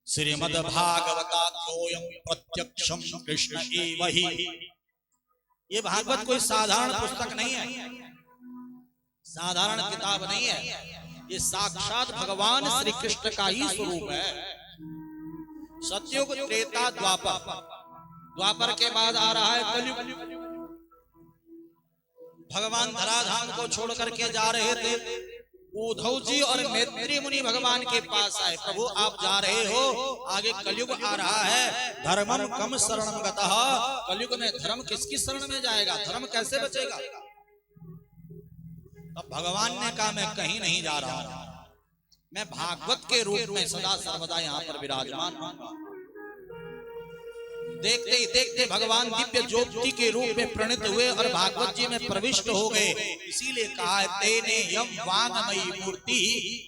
श्रीमद्भागवताख्योऽयं प्रत्यक्षं कृष्ण एव हि। ये भागवत कोई साधारण पुस्तक नहीं है, साधारण किताब नहीं है, ये साक्षात भगवान श्री कृष्ण का ही स्वरूप है। सतयुग, त्रेता, द्वापर, द्वापर के बाद आ रहा है कलयुग। भगवान धराधाम को छोड़ करके जा रहे थे, उद्धव जी और मैत्री मुनि भगवान के पास आए, प्रभु आप जा रहे हो, आगे कलयुग आ रहा है, धर्मम कम शरणम गतः। कलयुग में धर्म किसकी शरण में जाएगा, धर्म कैसे बचेगा। तब भगवान ने कहा मैं कहीं नहीं जा रहा हूं, मैं भागवत के रूप में सदा सर्वदा यहाँ पर विराजमान हूँ। देखते ही देखते भगवान दिव्य ज्योति के रूप में प्रणीत हुए और भागवत जी में प्रविष्ट हो गए। इसीलिए कहा तेने यम वांगमयी मूर्ति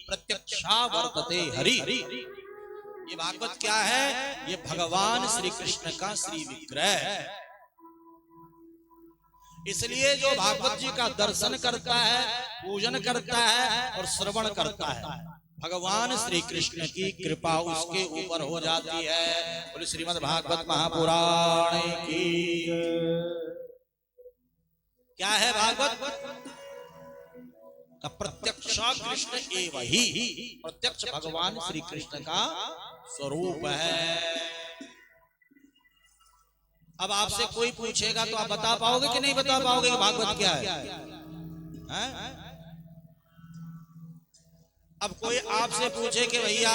प्रत्यक्षा वर्तते हरि। ये भागवत क्या है, ये भगवान श्री कृष्ण का श्री विग्रह है। इसलिए जो भागवत जी का दर्शन करता है, पूजन करता है और श्रवण करता है, भगवान श्री कृष्ण की कृपा उसके ऊपर हो जाती है। बोले श्रीमद् भागवत महापुराण की। क्या है भागवत का प्रत्यक्ष कृष्ण एव ही, प्रत्यक्ष भगवान श्री कृष्ण का स्वरूप है। अब आपसे कोई पूछेगा तो आप बता पाओगे कि नहीं बता पाओगे कि भागवत क्या है? अब कोई आपसे पूछे कि भैया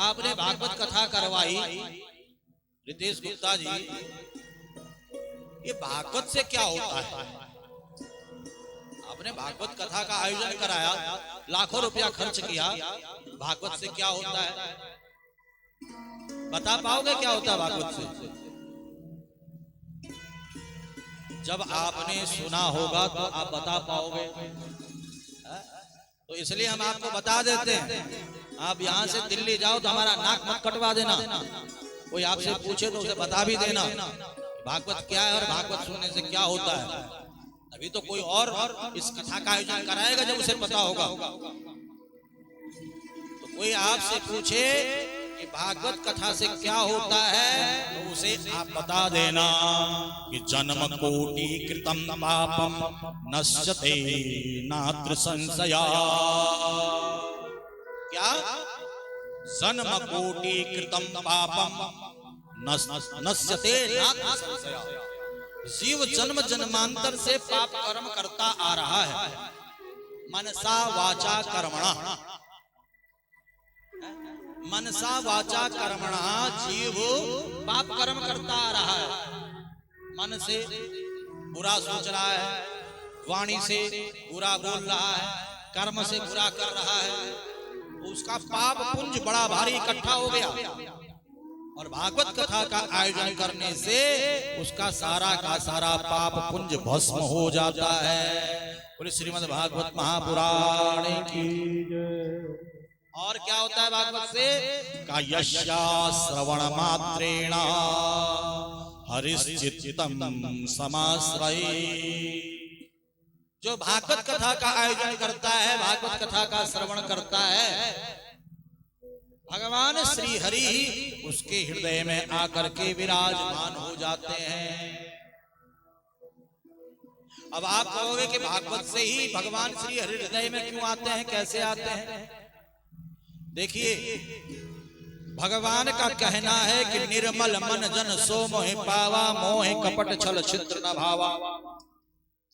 आपने भागवत कथा करवाई, रितेश गुप्ता जी, ये भागवत से क्या होता है? आपने भागवत कथा का आयोजन कराया, लाखों रुपया खर्च किया, भागवत से क्या होता है? बता पाओगे क्या होता है भागवत से? जब आपने सुना होगा तो आप बता पाओगे। तो इसलिए हम आपको बता देते हैं, आप यहाँ से दिल्ली जाओ तो हमारा नाक मत कटवा देना। कोई आपसे पूछे तो उसे बता भी देना भागवत क्या है और भागवत सुनने से क्या होता है। अभी तो कोई और इस कथा का आयोजन कराएगा जब उसे पता होगा। तो कोई आपसे पूछे कि भागवत कथा से क्या होता है तो उसे आप बता देना कि जन्म कोटि कृतम पापम नश्यते नात्र संशया। क्या? जन्म कोटि कृतम पापम नश्यते नात्र संशया। जीव जन्म जन्मांतर से पाप कर्म करता आ रहा है, मनसा वाचा कर्मणा, मनसा वाचा कर्मणा जीव पाप कर्म करता आ रहा है। मन से बुरा सोच रहा है, वाणी से बुरा बोल रहा है, कर्म से बुरा कर रहा है, उसका पाप पुंज बड़ा भारी इकट्ठा हो गया। और भागवत कथा का आयोजन करने से उसका सारा का सारा पाप पुंज भस्म हो जाता है। बोले श्रीमद् भागवत महापुराण की। और क्या होता है भागवत से? का यस्या श्रवण मात्रेण हरिश्चित्तम समाश्रये। जो भागवत कथा का आयोजन करता है, भागवत कथा का श्रवण करता है, भगवान श्री हरि उसके हृदय में आकर के विराजमान हो जाते हैं। अब आप कहोगे कि भागवत से ही भगवान श्री हरि हृदय में क्यों आते हैं, कैसे आते हैं? देखिए, भगवान का कहना है कि निर्मल मन जन सो मोहि पावा, मोहि कपट छल छिद्र न भावा।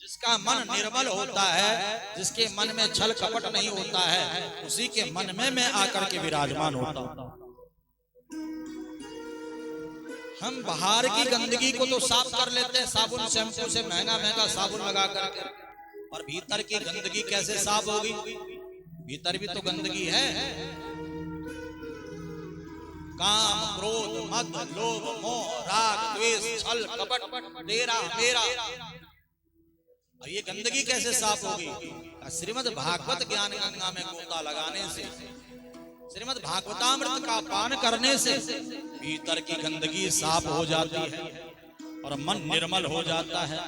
जिसका मन निर्मल होता है, जिसके मन में छल कपट नहीं होता है, उसी के मन में मैं आकर के विराजमान होता हूं। हम बाहर की गंदगी को तो साफ कर लेते हैं साबुन शैम्पू से, महंगा महंगा साबुन लगा करके, और भीतर की गंदगी कैसे साफ होगी? भीतर भी तो गंदगी है। काम, क्रोध, मद, लोभ, मोह, राग, द्वेष, छल, कपट, तेरा मेरा, और ये गंदगी कैसे साफ होगी? श्रीमद् भागवत ज्ञान गंगा में गोता लगाने से, श्रीमद् भागवतामृत का पान करने से भीतर की गंदगी साफ हो जाती है और मन निर्मल हो जाता है।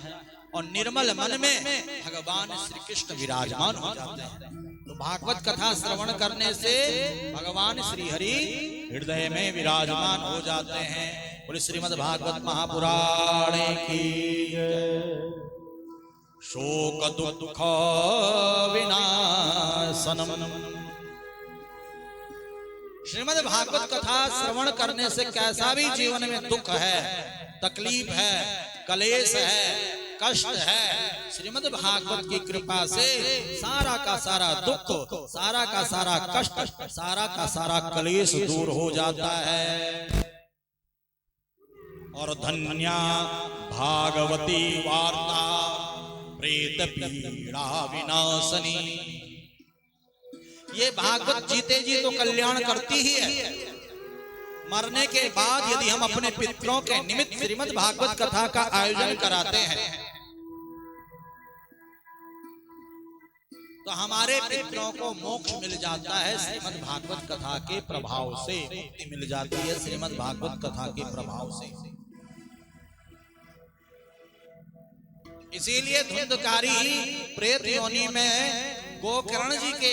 और निर्मल मन में भगवान श्री कृष्ण विराजमान हो जाते हैं। तो भागवत कथा श्रवण करने से भगवान श्री हरि हृदय में विराजमान हो जाते हैं। बोले श्रीमद् भागवत महापुराण की शोक दुख विनाशनम। श्रीमद् भागवत कथा श्रवण करने से कैसा भी जीवन में दुख है, तकलीफ है, कलेश है, कष्ट है, श्रीमद् भागवत की कृपा से सारा का सारा दुख, सारा का सारा कष्ट, सारा का सारा कलेश दूर हो जाता है। और धन्या भागवती वार्ता प्रेत पीड़ा विनाशनी। ये भागवत जीते जी तो कल्याण करती ही है, मरने के बाद यदि हम अपने पितरों के निमित्त श्रीमद् भागवत कथा का आयोजन कराते हैं तो हमारे पितरों को मोक्ष मिल जाता है श्रीमद् भागवत कथा के प्रभाव से, मुक्ति मिल जाती है श्रीमद् भागवत कथा के प्रभाव से। इसीलिए धुंधकारी प्रेत योनि में गोकर्ण जी के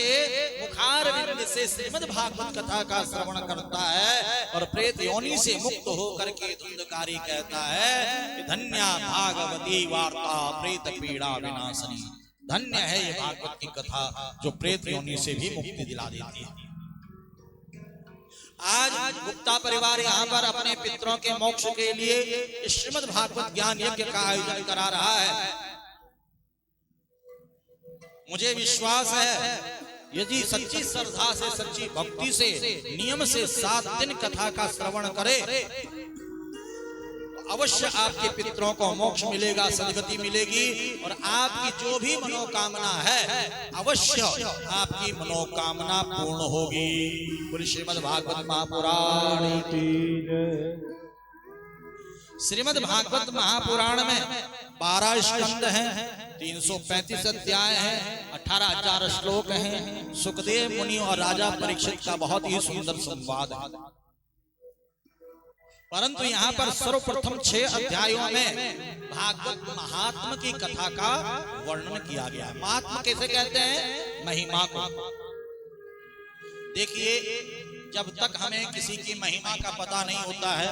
मुखार विंद से श्रीमद् भागवत कथा का श्रवण करता है और प्रेत योनि से मुक्त होकर के धुंधकारी कहता है कि धन्या भागवती वार्ता प्रेत पीड़ा विनाशनी। धन्य है ये भागवत की कथा जो प्रेत योनि से भी मुक्ति दिला देती है। आज गुप्ता परिवार यहाँ पर अपने पितरों के मोक्ष के लिए श्रीमद् भागवत ज्ञान यज्ञ का आयोजन करा रहा है। मुझे विश्वास है यदि सच्ची श्रद्धा से, सच्ची भक्ति से, नियम से 7 दिन कथा का श्रवण करे अवश्य आपके पितरों को मोक्ष मिलेगा, सद्गति मिलेगी और आपकी जो भी मनोकामना है अवश्य आपकी मनोकामना पूर्ण होगी। बोले श्रीमद् भागवत महापुराण की। श्रीमद् भागवत महापुराण में 12 स्कंद हैं, 335 अध्याय हैं, 18,000 श्लोक हैं। सुखदेव मुनि और राजा परीक्षित का बहुत ही सुंदर संवाद है। परंतु यहाँ पर सर्वप्रथम 6 अध्यायों में भागवत महात्म की कथा का वर्णन किया गया है। महात्म कैसे कहते हैं? महिमा को। देखिए, जब तक हमें किसी की महिमा का पता नहीं होता है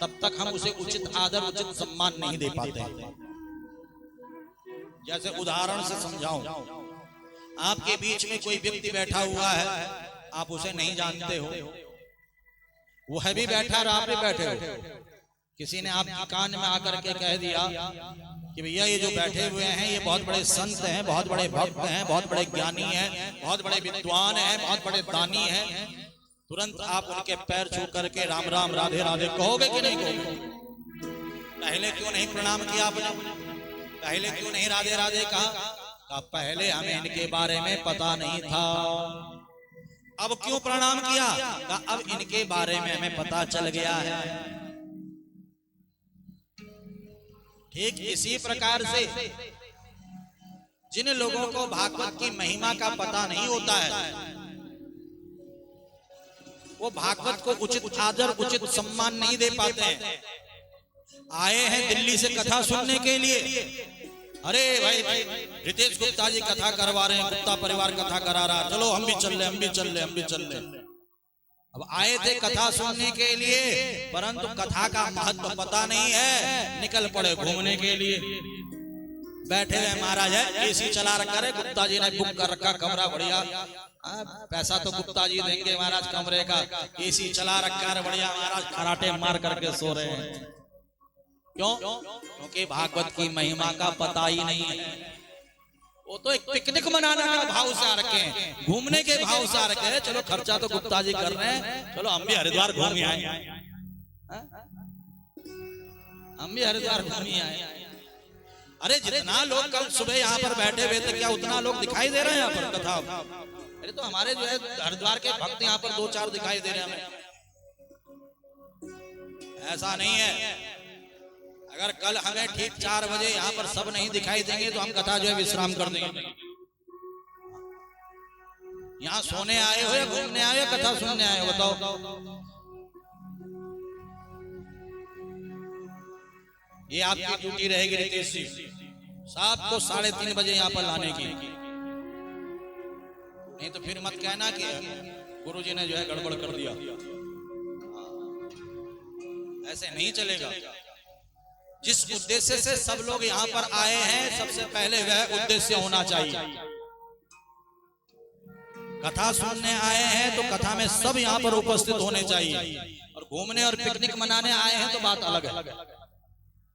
तब तक हम उसे उचित आदर, उचित सम्मान नहीं दे पाते। जैसे उदाहरण से समझाऊं, आपके बीच में कोई व्यक्ति बैठा हुआ है, आप उसे नहीं जानते हो, वो है भी बैठा और आप भी बैठे हो। किसी ने आपके कान में आकर के कह दिया कि भैया ये जो बैठे हुए हैं ये बहुत बड़े संत हैं, बहुत बड़े भक्त हैं, बहुत बड़े ज्ञानी हैं, बहुत बड़े विद्वान हैं, बहुत बड़े दानी हैं। तुरंत आप उनके पैर छू करके राम राम राधे राधे कहोगे कि नहीं कहोगे? पहले क्यों नहीं प्रणाम किया आपने? पहले क्यों नहीं राधे राधे कहा? पहले हमें इनके बारे में पता नहीं था। अब क्यों प्रणाम किया? अब इनके बारे में हमें पता चल गया है। ठीक इसी प्रकार से जिन लोगों को भागवत की महिमा का पता नहीं होता है वो भागवत को उचित आदर, उचित सम्मान नहीं दे पाते हैं। आए हैं दिल्ली से कथा सुनने के लिए, अरे भाई रितेश गुप्ता जी कथा करवा रहे हैं, गुप्ता परिवार कथा करा रहा, चलो हम भी चल ले, हम भी चल ले, हम भी चल ले। अब आए थे कथा सुनने के लिए परंतु कथा का महत्व पता नहीं है, निकल पड़े घूमने के लिए। बैठे हुए महाराज है, एसी चला रखा है, गुप्ता जी ने बुक कर रखा कमरा बढ़िया, पैसा तो गुप्ता जी देंगे महाराज कमरे का, एसी चला रखा है बढ़िया, महाराज खराटे मार करके सो रहे हैं। क्यों? क्योंकि भागवत की महिमा का पता ही नहीं है। वो तो एक पिकनिक मनाने का भाव से आ रखे हैं, घूमने के भाव से आ रखे हैं। चलो खर्चा तो गुप्ता जी कर रहे हैं, चलो हम भी हरिद्वार घूम आए, हम भी हरिद्वार घूम आए। अरे जितना लोग कल सुबह यहाँ पर बैठे हुए थे क्या उतना लोग दिखाई दे रहे हैं यहाँ पर कथा? अरे तो हमारे जो है हरिद्वार के भक्त यहाँ पर 2-4 दिखाई दे रहे हैं हमें। ऐसा नहीं है। अगर कल हमें ठीक 4 बजे यहाँ पर सब नहीं दिखाई देंगे तो हम कथा जो है विश्राम कर देंगे। यहाँ सोने आए हो या घूमने आए हो, कथा सुनने आए हो? बताओ। ये आपकी ड्यूटी रहेगी रितेश जी, साहब को 3:30 बजे यहाँ पर लाने की। नहीं तो फिर मत कहना कि गुरुजी ने जो है गड़बड़ कर दिया। ऐसे नहीं चलेगा। जिस उद्देश्य से सब लोग यहाँ पर आए हैं, सबसे पहले वह उद्देश्य होना चाहिए। कथा सुनने आए हैं तो कथा में सब यहाँ पर उपस्थित होने चाहिए, और घूमने और पिकनिक मनाने आए हैं तो बात अलग है।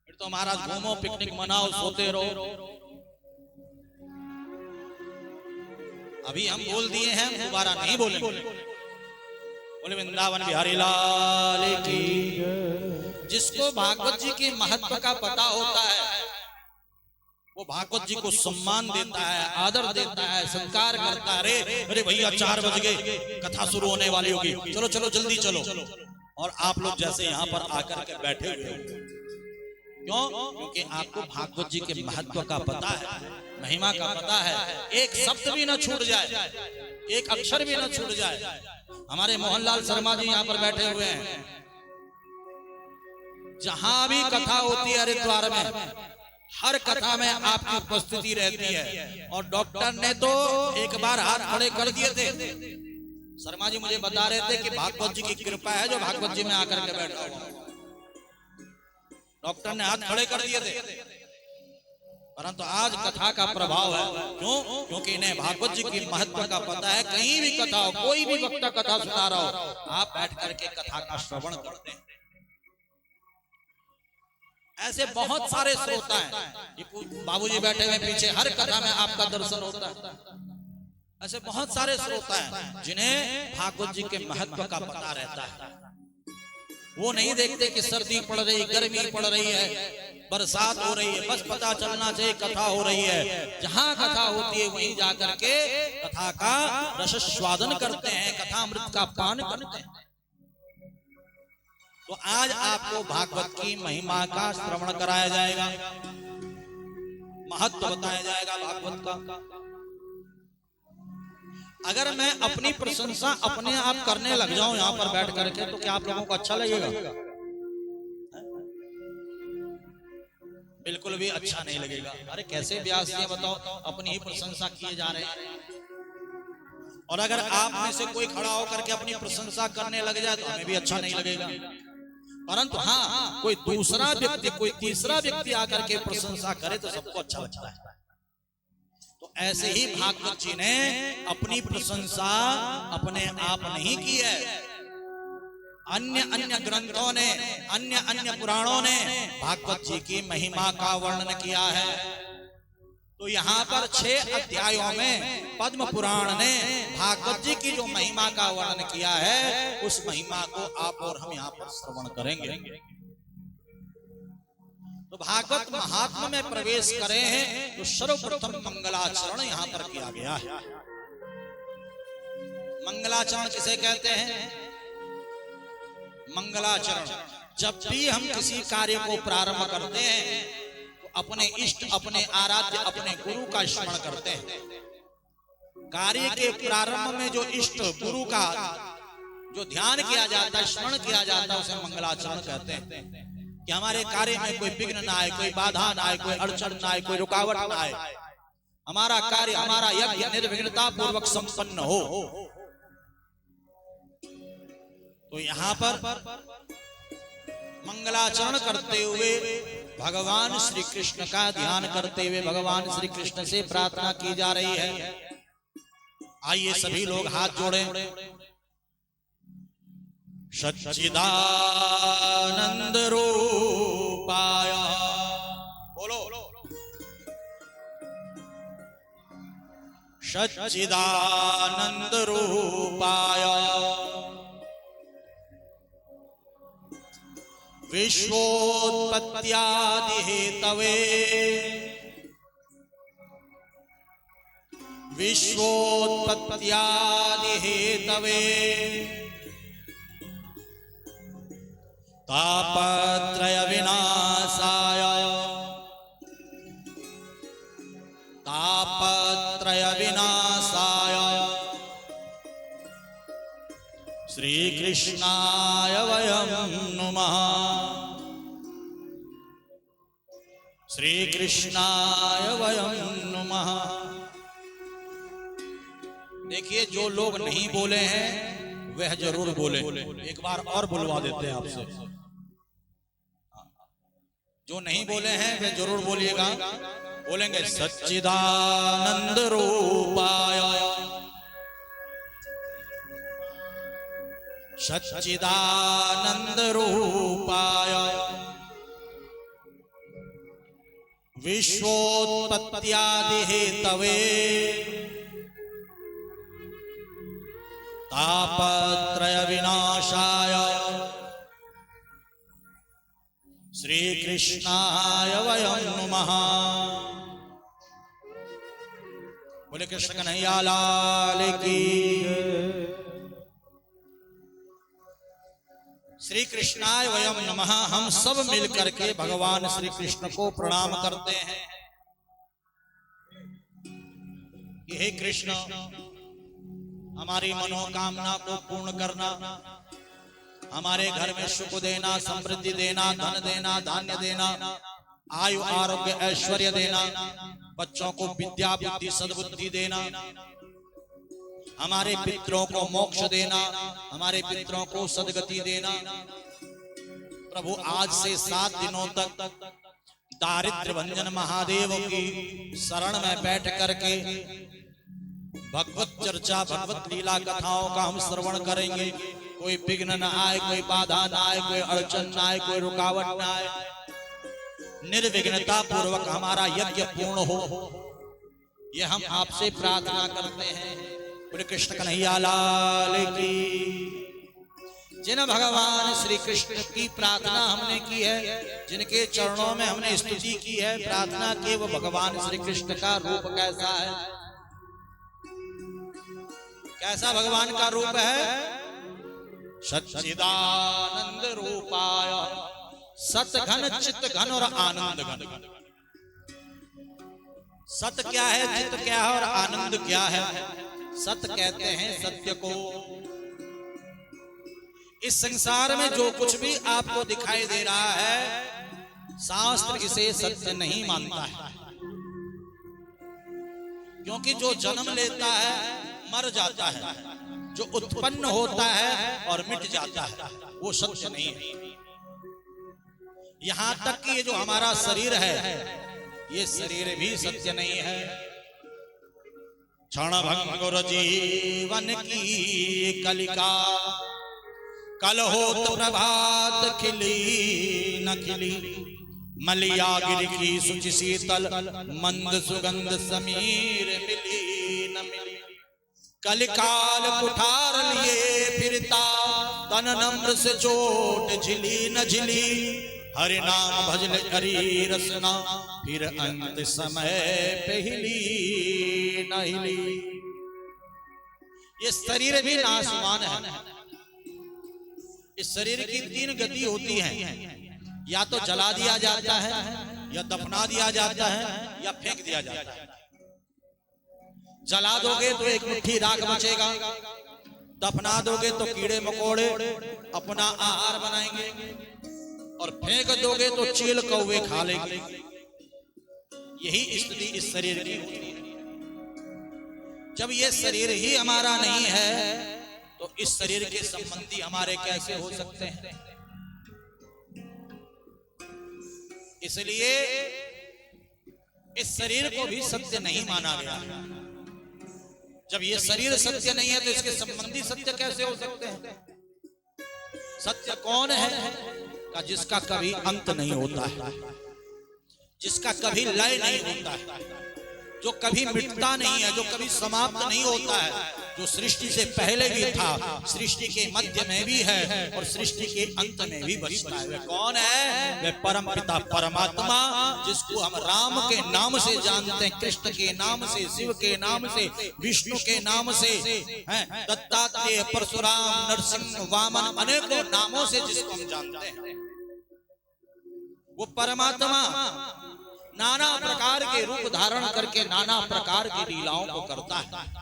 फिर तो महाराज घूमो, पिकनिक मनाओ, सोते रहो। अभी हम बोल दिए हैं, दोबारा नहीं बोलेंगे। बोले वृंदावन बिहारी लाल की। जिसको भागवत जी के महत्व का पता होता है, वो भागवत जी को सम्मान देता है, आदर देता है, संस्कार करता है। अरे भैया 4 बज गए, कथा शुरू होने वाली होगी, चलो चलो जल्दी चलो। और आप लोग जैसे यहाँ पर आकर के बैठे हुए हो, क्यों? क्योंकि आपको भागवत जी के महत्व का पता है, महिमा का पता है। एक शब्द भी ना छूट जाए, एक अक्षर भी ना छूट जाए। हमारे मोहनलाल शर्मा जी यहाँ पर बैठे हुए हैं। जहां भी कथा होती है हरिद्वार में, हर कथा में आपकी उपस्थिति रहती है। और डॉक्टर ने तो एक बार हाथ खड़े कर दिए थे। शर्मा जी मुझे बता रहे थे कि भागवत जी की कृपा है जो भागवत जी में आकर के बैठा हुआ। डॉक्टर ने हाथ खड़े कर दिए थे, परंतु आज कथा का प्रभाव है। क्यों? क्योंकि इन्हें भागवत जी की महत्व का पता है। कहीं भी कथा हो, कोई भी वक्ता कथा सुना रहा हो, आप बैठ करके कथा का श्रवण करते हैं। ऐसे बहुत सारे श्रोता हैं। बाबूजी बैठे हुए पीछे, हर कथा में आपका दर्शन होता है। ऐसे बहुत सारे श्रोता हैं जिन्हें भागवत जी के महत्व का पता रहता है। वो नहीं देखते कि सर्दी पड़ रही, गर्मी पड़ रही है, बरसात हो रही है, बस पता चलना चाहिए कथा हो रही है। जहां कथा होती है वहीं जाकर के कथा का रसस्वादन करते हैं, कथामृत का पान करते हैं। तो आज आपको भागवत की महिमा का श्रवण कराया जाएगा, महत्व बताया जाएगा भागवत का। अगर मैं अपनी प्रशंसा अपने आप करने लग जाऊं यहाँ पर बैठ करके, तो क्या आप लोगों को अच्छा लगेगा? बिल्कुल भी अच्छा नहीं लगेगा। अरे कैसे व्यास जी बताओ, अपनी ही प्रशंसा किए जा रहे हैं। और अगर आप में से कोई खड़ा होकर के अपनी प्रशंसा करने लग जाए तो हमें भी अच्छा नहीं लगेगा। परंतु हाँ, कोई दूसरा व्यक्ति, कोई तीसरा व्यक्ति आकर के प्रशंसा करे तो सबको अच्छा लगता है। तो ऐसे ही भागवत जी ने अपनी प्रशंसा अपने आप नहीं की है। अन्य अन्य ग्रंथों ने, अन्य अन्य पुराणों ने भागवत जी की महिमा का वर्णन किया है। तो यहाँ पर 6 अध्यायों में पद्म पुराण ने भागवत जी की जो महिमा का वर्णन किया है, उस महिमा को आप और हम यहाँ पर श्रवण करेंगे। तो भागवत महात्मा में प्रवेश करें हैं तो सर्वप्रथम मंगलाचरण यहाँ पर किया गया है। मंगलाचरण किसे कहते हैं? मंगलाचरण, जब भी हम किसी कार्य को प्रारंभ करते हैं तो अपने इष्ट, अपने आराध्य, अपने गुरु का स्मरण करते हैं। कार्य के प्रारंभ में जो इष्ट गुरु का जो ध्यान किया जाता है, स्मरण किया जाता है, उसे मंगलाचरण कहते हैं। कि हमारे कार्य में कोई विघ्न ना आए, कोई बाधा ना आए, कोई अड़चन ना आए, कोई रुकावट ना आए, हमारा कार्य, हमारा यज्ञ निर्विघ्नता पूर्वक संपन्न हो। तो यहाँ पर मंगलाचरण करते हुए भगवान श्री कृष्ण का ध्यान करते हुए भगवान श्री कृष्ण से प्रार्थना की जा रही है। आइए सभी लोग हाथ जोड़ें। सच्चिदानंद रूपाय, बोलो सच्चिदानंद रूपाय विश्वोत्पत्त्यादि हेतवे विश्वोत्पत्त्यादि हेतवे तापत्रय विनाशाय तापत्रय विनाशाय श्री कृष्णाय वयं नुमः श्री कृष्णाय वयं नुमः। देखिए, जो लोग नहीं बोले हैं वह जरूर बोले। एक बार और बुलवा देते हैं आपसे। जो नहीं बोले हैं वे जरूर बोलिएगा। बोलेंगे सच्चिदानंद रूपाय, सच्चिदानंद रूपाय, विश्वोत्पत्त्यादि हेतवे, तापत्रय विनाशाय, श्री कृष्णाय वयं नमः। बोले कृष्ण कन्हैया लाल की। श्री कृष्णाय वयं नमः। हम सब मिलकर के भगवान श्री कृष्ण को प्रणाम करते हैं। हे कृष्ण, हमारी मनोकामना को पूर्ण करना, हमारे घर में सुख देना, समृद्धि देना, धन देना, धान्य देना, आयु आरोग्य ऐश्वर्य देना, बच्चों को विद्या बुद्धि सद्बुद्धि देना, हमारे पितरों को मोक्ष देना, हमारे पितरों को सदगति देना। प्रभु आज से 7 दिनों तक दारिद्र्य भंजन महादेव की शरण में बैठ करके भगवत चर्चा, भगवत लीला कथाओं का हम श्रवण करेंगे। कोई विघ्न न आए, कोई बाधा न आए, कोई अड़चन न आए, कोई रुकावट न आए, निर्विघ्नता पूर्वक हमारा यज्ञ पूर्ण हो, यह हम आपसे प्रार्थना करते हैं। बोले कृष्ण कन्हैया लाल की। जिन भगवान श्री कृष्ण की प्रार्थना हमने की है, जिनके चरणों में हमने स्तुति की है, प्रार्थना की, वो भगवान श्री कृष्ण का रूप कैसा है? कैसा भगवान का रूप है? सच्चिदानंद रूपाय, सत घन, चित्त घन और आनंद घन। सत क्या है, चित्त क्या है और आनंद क्या है? सत कहते हैं सत्य को। इस संसार में जो कुछ भी आपको दिखाई दे रहा है, शास्त्र इसे सत्य नहीं मानता है। क्योंकि जो जन्म लेता है मर जाता है, जो उत्पन्न होता है और मिट जाता है, वो सत्य नहीं है। यहां तक कि ये जो हमारा शरीर है, ये शरीर भी सत्य नहीं है। क्षण भंगुर जीवन की कलिका, कल होत प्रभात खिली न खिली, मलिया गिर की सुचि शीतल, मंद सुगंध समीर मिली न मिली। कलिकाल कुठार लिए फिरता, तन नम्र से चोट झिली न झिली, हरि नाम भजन हरि रसना, फिर अंत समय पे हिली न हिली। ये शरीर भी नाशवान है। इस शरीर की 3 गति होती है, या तो जला दिया जाता है, या दफना दिया जाता है, या फेंक दिया जाता है। जला दोगे तो एक मुट्ठी राख बचेगा, दफना दोगे तो कीड़े मकोड़े अपना आहार बनाएंगे, और फेंक दोगे तो चील कौवे खा लेंगे। यही स्थिति इस शरीर की होती है। जब ये शरीर ही हमारा नहीं है, तो इस शरीर के संबंधी हमारे कैसे हो सकते हैं? इसलिए इस शरीर को भी सत्य नहीं माना गया। जब ये शरीर सत्य नहीं है, तो इसके संबंधी सत्य कैसे हो सकते हैं? सत्य कौन है? का जिसका कभी अंत नहीं होता है, जिसका कभी लय नहीं होता है, जो कभी मिटता नहीं है, जो कभी समाप्त नहीं होता है, जो सृष्टि से पहले भी था, सृष्टि के मध्य में भी है और सृष्टि के अंत में भी बचता है। वह कौन है? वह परम पिता परमात्मा, जिसको हम राम के नाम से जानते हैं, कृष्ण के नाम से, शिव के नाम से, विष्णु के नाम से, दत्तात्रेय, परशुराम, नरसिंह, वामन, अनेकों नामों से जिसको हम जानते हैं। वो परमात्मा नाना प्रकार के रूप धारण करके नाना प्रकार की लीलाओं को करता है,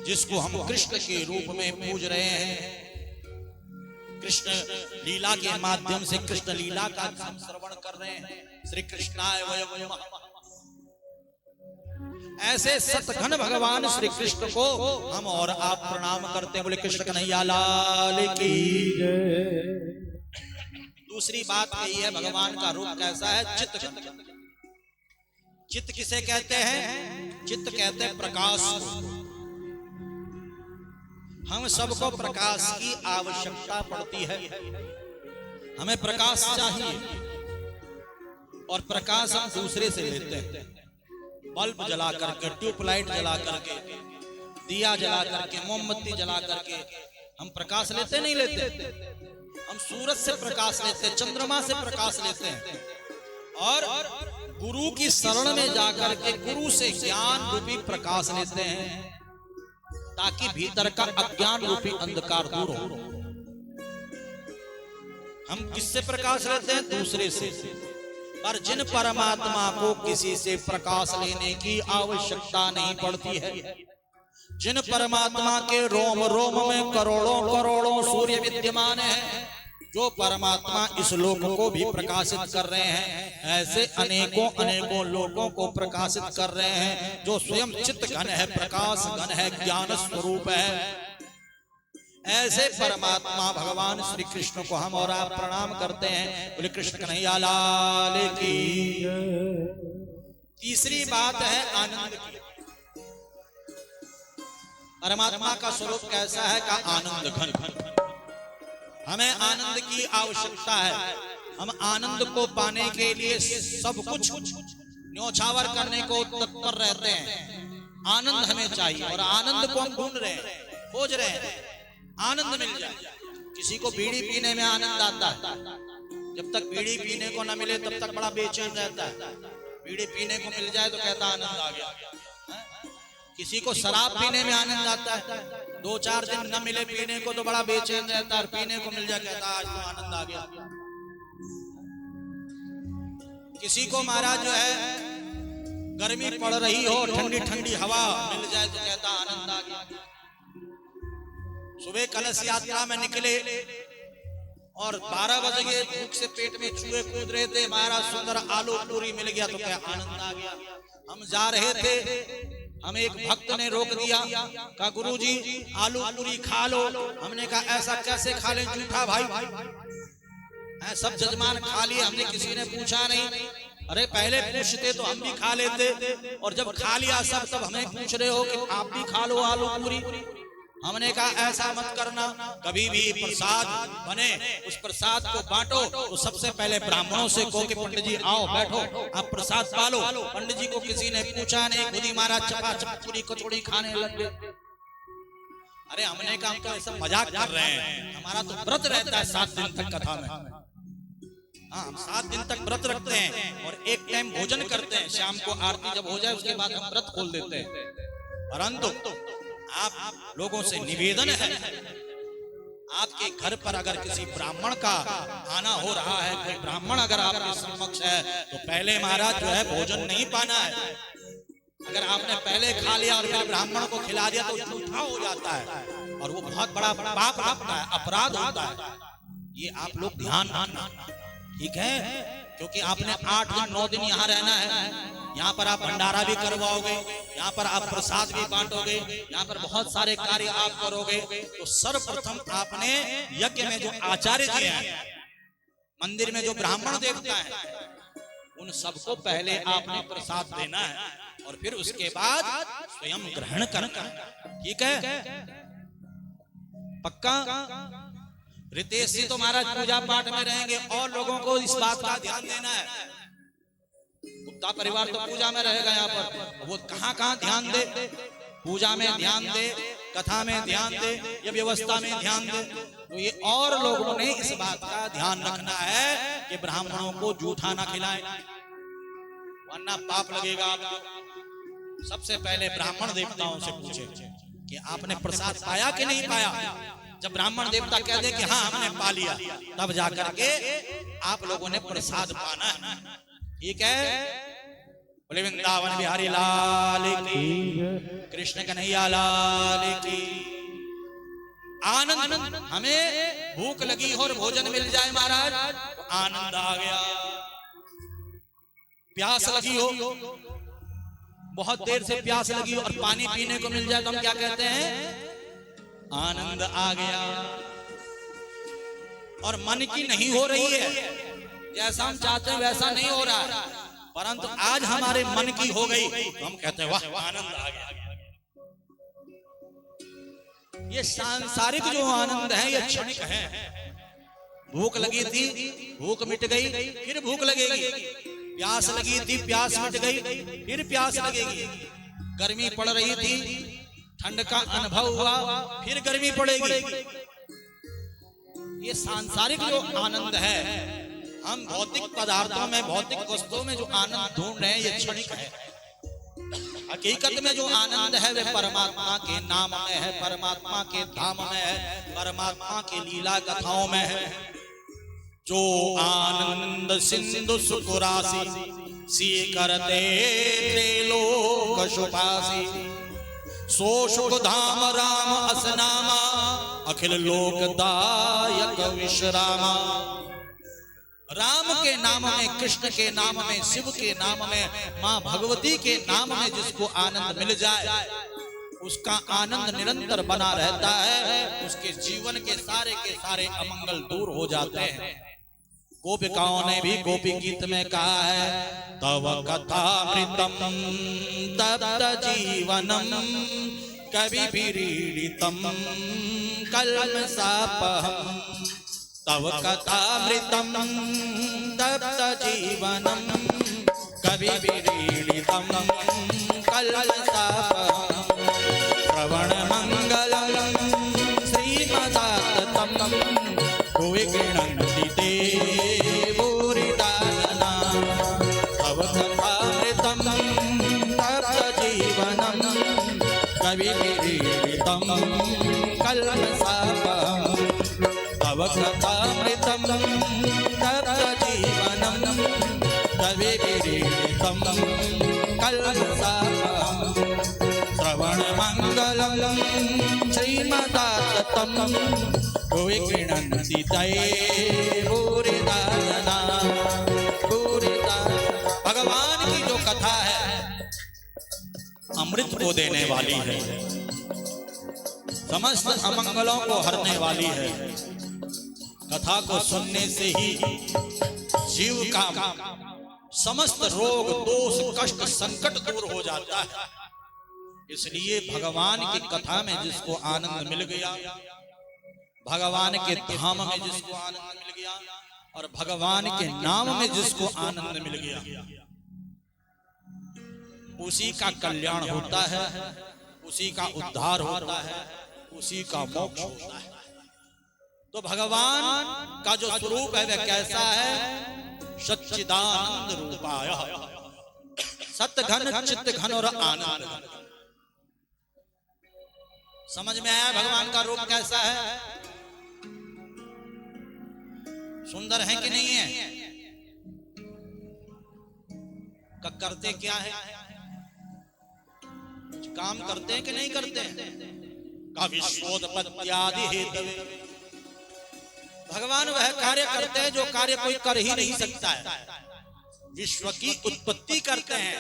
जिसको हम कृष्ण के रूप में पूज रहे हैं। कृष्ण लीला के माध्यम से कृष्ण लीला का हम श्रवण कर रहे हैं। श्री कृष्णाय वयं नमः। ऐसे सतघन भगवान श्री कृष्ण को हम और आप प्रणाम करते हैं। बोले कृष्ण कन्हैया लाल की जय। दूसरी बात यही है, भगवान का रूप कैसा है? चित्त। चित्त किसे कहते हैं? चित्त कहते हैं प्रकाश को। हम सबको प्रकाश की आवश्यकता पड़ती है, हमें प्रकाश चाहिए, और प्रकाश हम दूसरे से लेते हैं। बल्ब जला करके, ट्यूबलाइट जला करके, दिया जला करके, मोमबत्ती जला करके हम प्रकाश लेते नहीं लेते? हम सूरज से प्रकाश लेते हैं, चंद्रमा से प्रकाश लेते हैं, और गुरु की शरण में जाकर के गुरु से ज्ञान रूपी प्रकाश लेते हैं, ताकि भीतर का अज्ञान रूपी अंधकार दूर हो। हम किससे प्रकाश लेते हैं? दूसरे से। पर जिन परमात्मा को किसी से प्रकाश लेने की आवश्यकता नहीं पड़ती है, जिन परमात्मा के रोम रोम में करोड़ों करोड़ों सूर्य विद्यमान हैं, जो परमात्मा इस लोक को भी प्रकाशित कर रहे हैं, ऐसे अनेकों अनेकों लोगों को प्रकाशित कर रहे हैं, जो स्वयं चित्त घन है, प्रकाश घन है, ज्ञान स्वरूप है। ऐसे परमात्मा भगवान श्री कृष्ण को हम और आप प्रणाम करते हैं। बोले कृष्ण कन्हैया लाल की। तीसरी बात है आनंद की। परमात्मा का स्वरूप कैसा है? का आनंद घन। हमें आनंद की आवश्यकता है। हम आनंद को पाने के लिए सब कुछ न्योछावर करने को तत्पर रहते हैं। आनंद हमें चाहिए, और आनंद को हम ढूंढ रहे हैं, खोज रहे हैं, आनंद मिल जाए। किसी को बीड़ी पीने में आनंद आता है, जब तक बीड़ी पीने को न मिले तब तक बड़ा बेचैन रहता है। बीड़ी पीने को मिल जाए तो कहता आनंद आ गया। किसी को शराब पीने में आनंद आता है, 2-4 दिन न मिले पीने को तो बड़ा बेचैन रहता है, पीने को मिल जाए कहता आज तो आनंद आ गया। किसी को महाराज जो है गर्मी पड़ रही हो, ठंडी ठंडी हवा मिल जाए तो कहता आनंद आ गया। सुबह कलश यात्रा में निकले और 12 बज गए, भूख से पेट में चूहे कूद रहे थे, महाराज सुंदर आलू पूरी मिल गया तो क्या आनंद आ गया। हम जा रहे थे, हमें एक भक्त ने रोक दिया, कहा गुरुजी आलू पूरी खा लो। हमने कहा ऐसा कैसे खा लें झूठा भाई? सब जजमान खा लिए, हमने किसी ने पूछा नहीं। अरे पहले पूछते तो हम भी खा लेते, और जब खा लिया सब तब हमें पूछ रहे हो कि आप भी खा लो आलू पूरी। हमने कहा ऐसा मत करना, कभी भी प्रसाद बने उस प्रसाद को बांटो तो सबसे पहले ब्राह्मणों से कहो कि पंडित जी आओ बैठो, आप प्रसाद पालो। पंडित जी को किसी ने पूछा नहीं, खुद ही महाराज चपा पूरी कचौड़ी खाने लग गए। अरे हमने कहा हम तो ऐसा मजाक कर रहे हैं, हमारा तो व्रत रहता है 7 दिन तक कथा में। हाँ, हम 7 दिन तक व्रत रखते हैं और एक टाइम भोजन करते हैं। शाम को आरती जब हो जाए उसके बाद हम व्रत खोल देते हैं। परंतु आप लोगों से निवेदन है, आपके घर पर अगर किसी ब्राह्मण का आना हो रहा है, कोई ब्राह्मण अगर आपके समक्ष है, तो पहले महाराज जो है भोजन नहीं पाना है। अगर आपने पहले खा लिया और फिर ब्राह्मण को खिला दिया तो झूठा हो जाता है, और वो बहुत बड़ा पाप होता है, अपराध होता है। ये आप लोग ध्यान रखना, ठीक है? क्योंकि आपने 8 दिन 9 दिन यहाँ रहना है। यहाँ पर आप भंडारा भी करवाओगे, यहाँ पर आप प्रसाद भी बांटोगे, यहाँ पर बहुत सारे कार्य आप करोगे। तो सर्वप्रथम आपने यज्ञ में जो आचार्य जी हैं, मंदिर में जो ब्राह्मण देवता है, उन सबको पहले आपने प्रसाद देना है, और फिर उसके बाद स्वयं ग्रहण करना। ठीक है? पक्का? रितेश जी तो महाराज पूजा पाठ में रहेंगे, और लोगों को इस बात का ध्यान देना है। गुप्ता परिवार तो पूजा में रहेगा यहाँ पर, वो कहाँ कहाँ ध्यान दे? पूजा में ध्यान दे, कथा में ध्यान दे, या व्यवस्था में ध्यान दे। तो ये और लोगों ने इस बात का ध्यान रखना है कि ब्राह्मणों को जूठा ना खिलाएं, वरना पाप लगेगा आपको। सबसे पहले ब्राह्मण देवताओं से पूछे कि आपने प्रसाद पाया कि नहीं पाया। जब ब्राह्मण देवता कह दे कि हाँ हमने पा लिया, तब जाकर के आप लोगों ने प्रसाद पाना है। ठीक है? बोले वृंदावन बिहारी लाल की, कृष्ण कन्हैया लाल की। आनंद, हमें भूख लगी हो और भोजन मिल जाए महाराज तो आनंद आ गया। प्यास लगी हो, बहुत देर से प्यास लगी हो और पानी पीने को मिल जाए तो हम क्या कहते हैं? आनंद आ गया। और मन की नहीं हो रही है, जैसा हम चाहते हैं वैसा नहीं हो रहा है, परंतु आज हमारे मन की हो गई तो हम कहते हैं वाह आनंद आ गया। ये सांसारिक जो आनंद है ये क्षणिक है। भूख लगी थी, भूख मिट गई, फिर भूख लगेगी। प्यास लगी थी, प्यास मिट गई, फिर प्यास लगेगी। गर्मी पड़ रही थी, ठंड का अनुभव हुआ, फिर गर्मी पड़ेगी। ये सांसारिक जो आनंद है, हम भौतिक पदार्थों में, भौतिक वस्तुओं में जो आनंद ढूंढ रहे हैं ये क्षणिक है। हकीकत में जो आनंद है वे परमात्मा के नाम में है, परमात्मा के धाम में है, परमात्मा के लीला कथाओं में है। जो आनंद सिंधु सुख राशि सी करते त्रिलोक शुभासी, सो सुख धाम राम असनामा, अखिल लोकदायक विश्रामा। राम के नाम में, कृष्ण के नाम में, शिव के नाम में, मां भगवती के नाम में जिसको आनंद मिल जाए उसका आनंद निरंतर बना रहता है। उसके जीवन के सारे अमंगल दूर हो जाते हैं। गोपिकाओं ने भी गोपी गीत में कहा है, तव कथामृतम तप्त जीवनम कवि विरीडितम कल्मषापहम्। तव कथामृतम तप्त जीवनम कवि विरीडितम कल्मषापहम्। श्रवण मंगलम श्रीमदाततम भुवि गृह्णन्ति ते भूरिदानना। तव कथामृतम तप्त जीवनम कवि विरीडितम कल्मषापहम्। तव कथामृतम तप्त जीवनम कवि विरीडितम कल्मषापहम्। श्रवण मंगलम श्रीमदाततम भुवि गृह्णन्ति ते भूरिदानना। भगवान की जो कथा है अमृत को देने वाली है, समस्त अमंगलों को हरने वाली है। कथा को सुनने से ही जीव का समस्त रोग दोष कष्ट संकट दूर हो जाता है। इसलिए भगवान की कथा में जिसको आनंद मिल गया, भगवान के धाम में जिसको आनंद मिल गया, और भगवान के नाम में जिसको आनंद मिल गया, उसी का कल्याण होता है, उसी का उद्धार होता है, उसी का मोक्ष होता है। तो भगवान का जो स्वरूप है वह कैसा है? सच्चिदानंद रूपाय, सत घन चित्त घन और आनंद घन। समझ में आया भगवान का रूप कैसा है? सुंदर है कि नहीं है? करते क्या है? काम करते हैं कि नहीं करते हैं? का विश्वोत्पत्त्यादि हेतवे, भगवान वह कार्य करते हैं जो कार्य कोई कर ही नहीं सकता है। विश्व की उत्पत्ति करते हैं,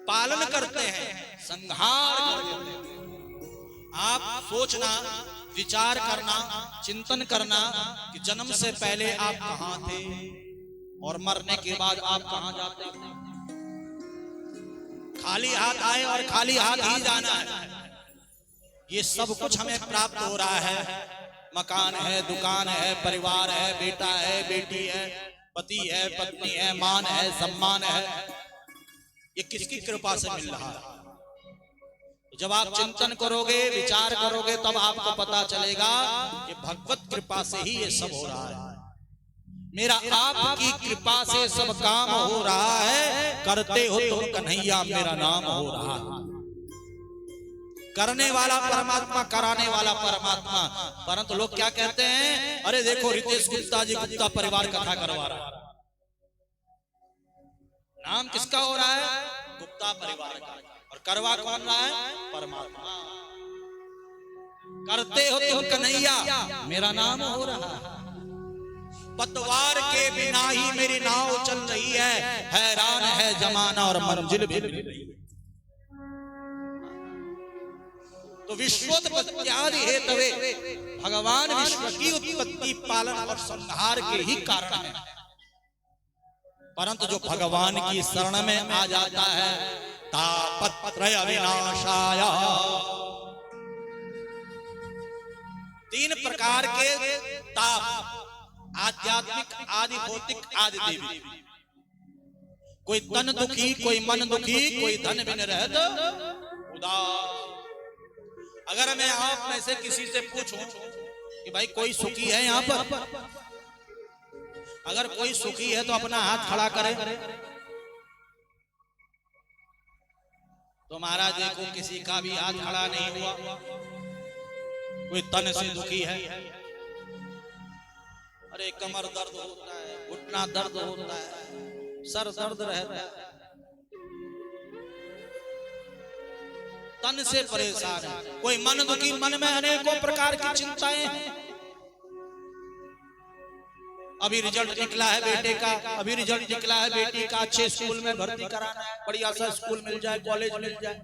पालन करते हैं, संहार करते हैं। आप सोचना, विचार करना, चिंतन करना कि जन्म से पहले आप कहां थे और मरने के बाद आप कहां जाते हैं। खाली हाथ आए और खाली हाथ ही जाना है। ये सब कुछ हमें प्राप्त हो रहा है। मकान है, दुकान है, परिवार है, बेटा है, बेटी है, पति है, पत्नी है, मान है, सम्मान है। ये किसकी कृपा से मिल रहा है? जब आप चिंतन करोगे, विचार करोगे, तब आपको पता चलेगा कि भगवत कृपा से ही ये सब हो रहा है। मेरा आपकी कृपा से सब काम हो रहा है। करते हो तुम कन्हैया, मेरा नाम हो रहा है। करने वाला परमात्मा, कराने वाला परमात्मा। परंतु लोग क्या कहते हैं? अरे देखो रितेश गुप्ता जी गुप्ता परिवार कथा करवा रहा है। नाम किसका हो रहा है? गुप्ता परिवार का। और करवा कौन रहा है? परमात्मा। करते हो तुम कन्हैया, मेरा नाम हो रहा है। पतवार के बिना ही मेरी नाव चल रही है। हैरान है जमाना और मंजिल भी मिल रही है। तो विश्वोत्पत्त्यादि हेतवे भगवान विश्व की उत्पत्ति पालन और संहार के ही कारण है। परंतु जो भगवान की शरण में आ जाता है तापत्रय विनाशाय, तीन प्रकार के ताप, आध्यात्मिक, आदि भौतिक, आदि देवी। कोई तन दुखी, कोई मन दुखी, कोई धन बिन रहत उदास। अगर मैं आप में से किसी से पूछूं कि भाई कोई सुखी है यहाँ पर, अगर कोई सुखी है तो अपना हाथ खड़ा करे। तो महाराज देखो किसी का भी हाथ खड़ा नहीं हुआ। कोई तन से दुखी है, अरे कमर दर्द होता है, घुटना दर्द होता है, सर दर्द रहता है, तन से परेशान है। कोई मन दुखी, मन में अनेकों प्रकार की चिंताएं हैं। अभी रिजल्ट निकला है बेटे का, अभी रिजल्ट निकला है बेटी का, अच्छे स्कूल में भर्ती कराना है, बढ़िया सा स्कूल मिल जाए, कॉलेज मिल जाए,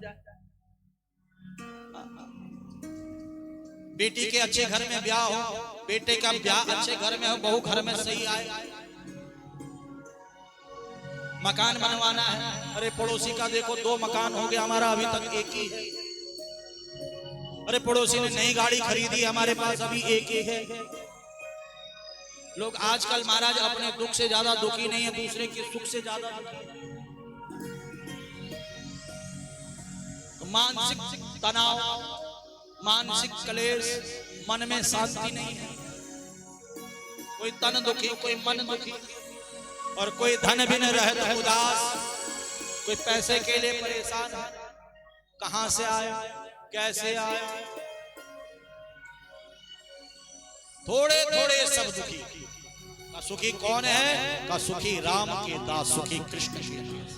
बेटी के अच्छे घर में ब्याह हो, बेटे का ब्याह अच्छे घर में हो, बहू घर में सही आए, मकान बनवाना है। अरे पड़ोसी का देखो 2 मकान हो गया, हमारा अभी तक एक ही है। अरे पड़ोसी ने नई गाड़ी खरीदी, हमारे पास अभी एक ही है। लोग आजकल महाराज अपने दुख से ज्यादा दुखी नहीं है, दूसरे के सुख से ज्यादा दुखी है। मानसिक तनाव, मानसिक क्लेश, मन में शांति नहीं है। कोई तन दुखी, कोई मन दुखी, और कोई धन बिन रहत उदास। कोई पैसे के लिए परेशान है, कहां से आया, कैसे आया। थोड़े थोड़े सब दुखी। का सुखी कौन है? का सुखी राम के दास, सुखी कृष्ण के दास,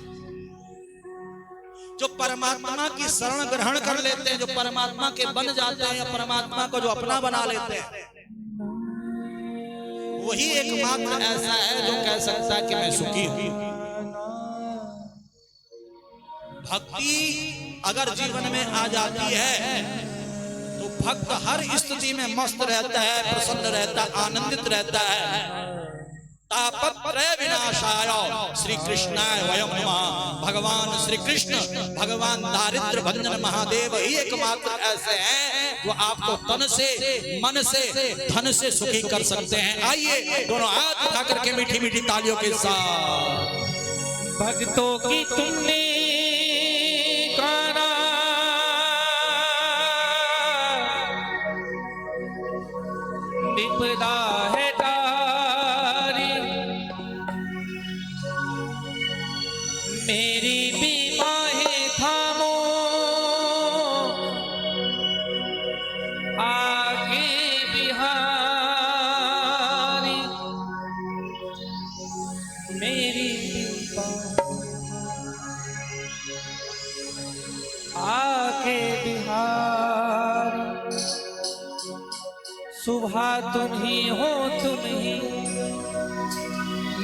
जो परमात्मा की शरण ग्रहण कर लेते हैं, जो परमात्मा के बन जाते हैं, या परमात्मा को जो अपना बना लेते हैं, वही एकमात्र ऐसा है जो कह सकता है कि मैं सुखी हूं। भक्ति अगर जीवन में आ जाती है तो भक्त हर स्थिति में मस्त रहता है, प्रसन्न रहता है, आनंदित रहता है। तापत्रय विनाशाय श्री कृष्णाय वयं नमः। भगवान श्री कृष्ण, भगवान दारिद्र्य भंजन महादेव ही एकमात्र ऐसे हैं जो आपको तन से, मन से, धन से सुखी कर सकते हैं। आइए दोनों हाथ उठा करके मीठी मीठी तालियों के साथ भक्तों की तुमने काना विपदा है मेरी बीमारी थामो आगे बिहारी। मेरी आगे बिहारी। सुबह तुम ही हो, तुम ही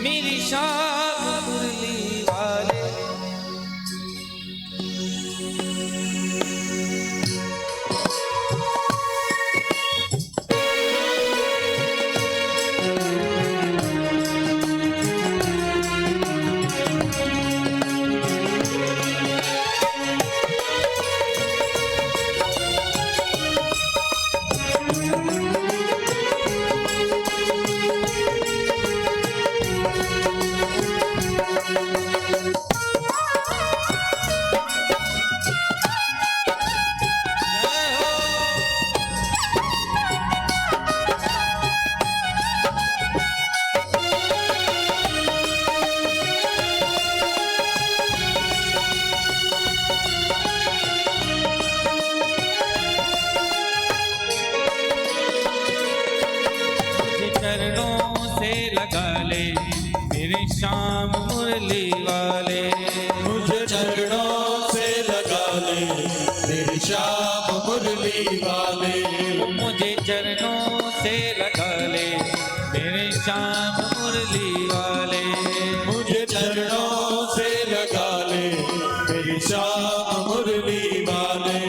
मेरी शाम मुरली वाले। श्याम मुरली वाले, मुझे चरणों से लगा ले मेरे श्याम मुरली वाले। मुझे चरणों से लगा ले मेरे श्याम मुरली वाले। मुझे चरणों से लगा ले मेरे श्याम मुरली वाले।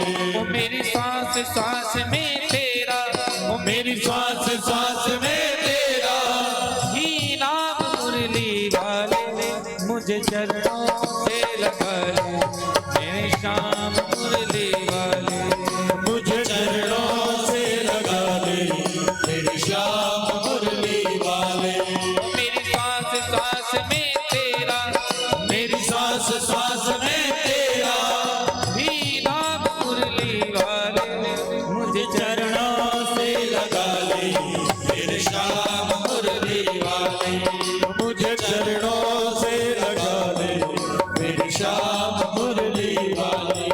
मेरी सांस श्वास श्वास में तेरा, ओ मेरी श्वास श्वास में तेरा ही नाम मुरली वाले, मुझे चरणों से लगा ले मेरे श्याम मुरली वाले, मुझे चरणों से लगा ले मेरे श्याम मुरली वाले। मेरी श्वास श्वास में तेरा, मेरी श्वास श्वास में तेरा ही नाम मुरली वाले, मुझे चरणों से लगा ले मेरे श्याम मुरली वाले। मुझे चरणों से लगा ले मेरे श्याम मुरली वाले।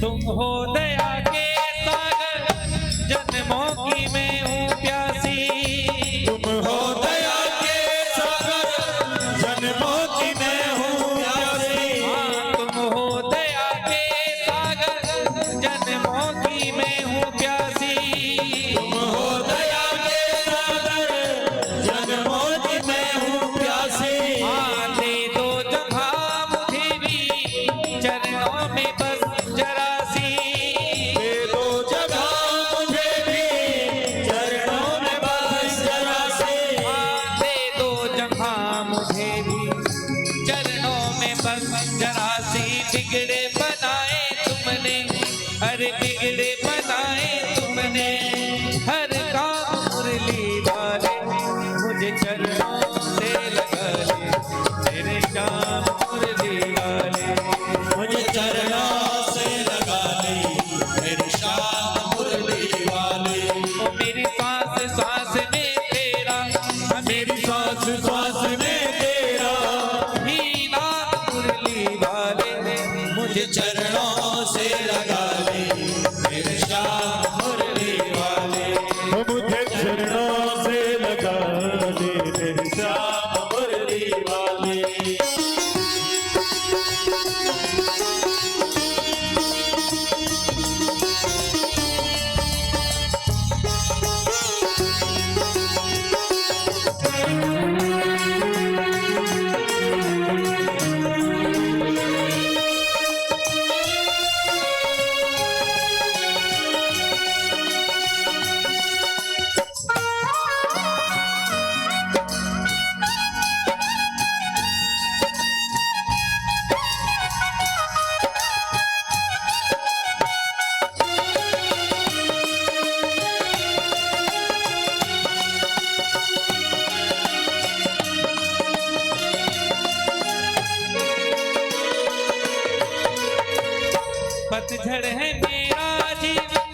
तुम हो दया के सागर, जन्मों की मैं हूँ प्यासी, तुम हो दया के सागर, जन्मों की मैं हूँ प्यासी। तुम हो दया के सागर, जन्मों की मैं हूँ प्यासी, तुम हो दया के सागर, जन्मों की मैं हूँ प्यासी। दे दो जगह मुझे भी चरणों में बस जरा सी, दे दो जगह मुझे भी चरणों में बस जरा सी। दे दो जगह मुझे भी चरणों में बस जरा सी। बिगड़े बनाए तुमने, अरे बिगड़े बनाए तुमने हर काम मुरली वाले, मुझे चरणों से लगा ले तेरे श्याम मुरली वाले, मुझे चरणों से लगा ले मेरे श्याम मुरली वाले। ओ मेरी सांस सांस में तेरा, मेरी श्वास श्वास में तेरा ही नाम मुरली वाले, मुझे चरणों से लगा ले मेरे श्याम मुरली वाले। मुझे चरणों से लगा ले मेरे श्याम मुरली वाले। पतझड़ है मेरा जीवन,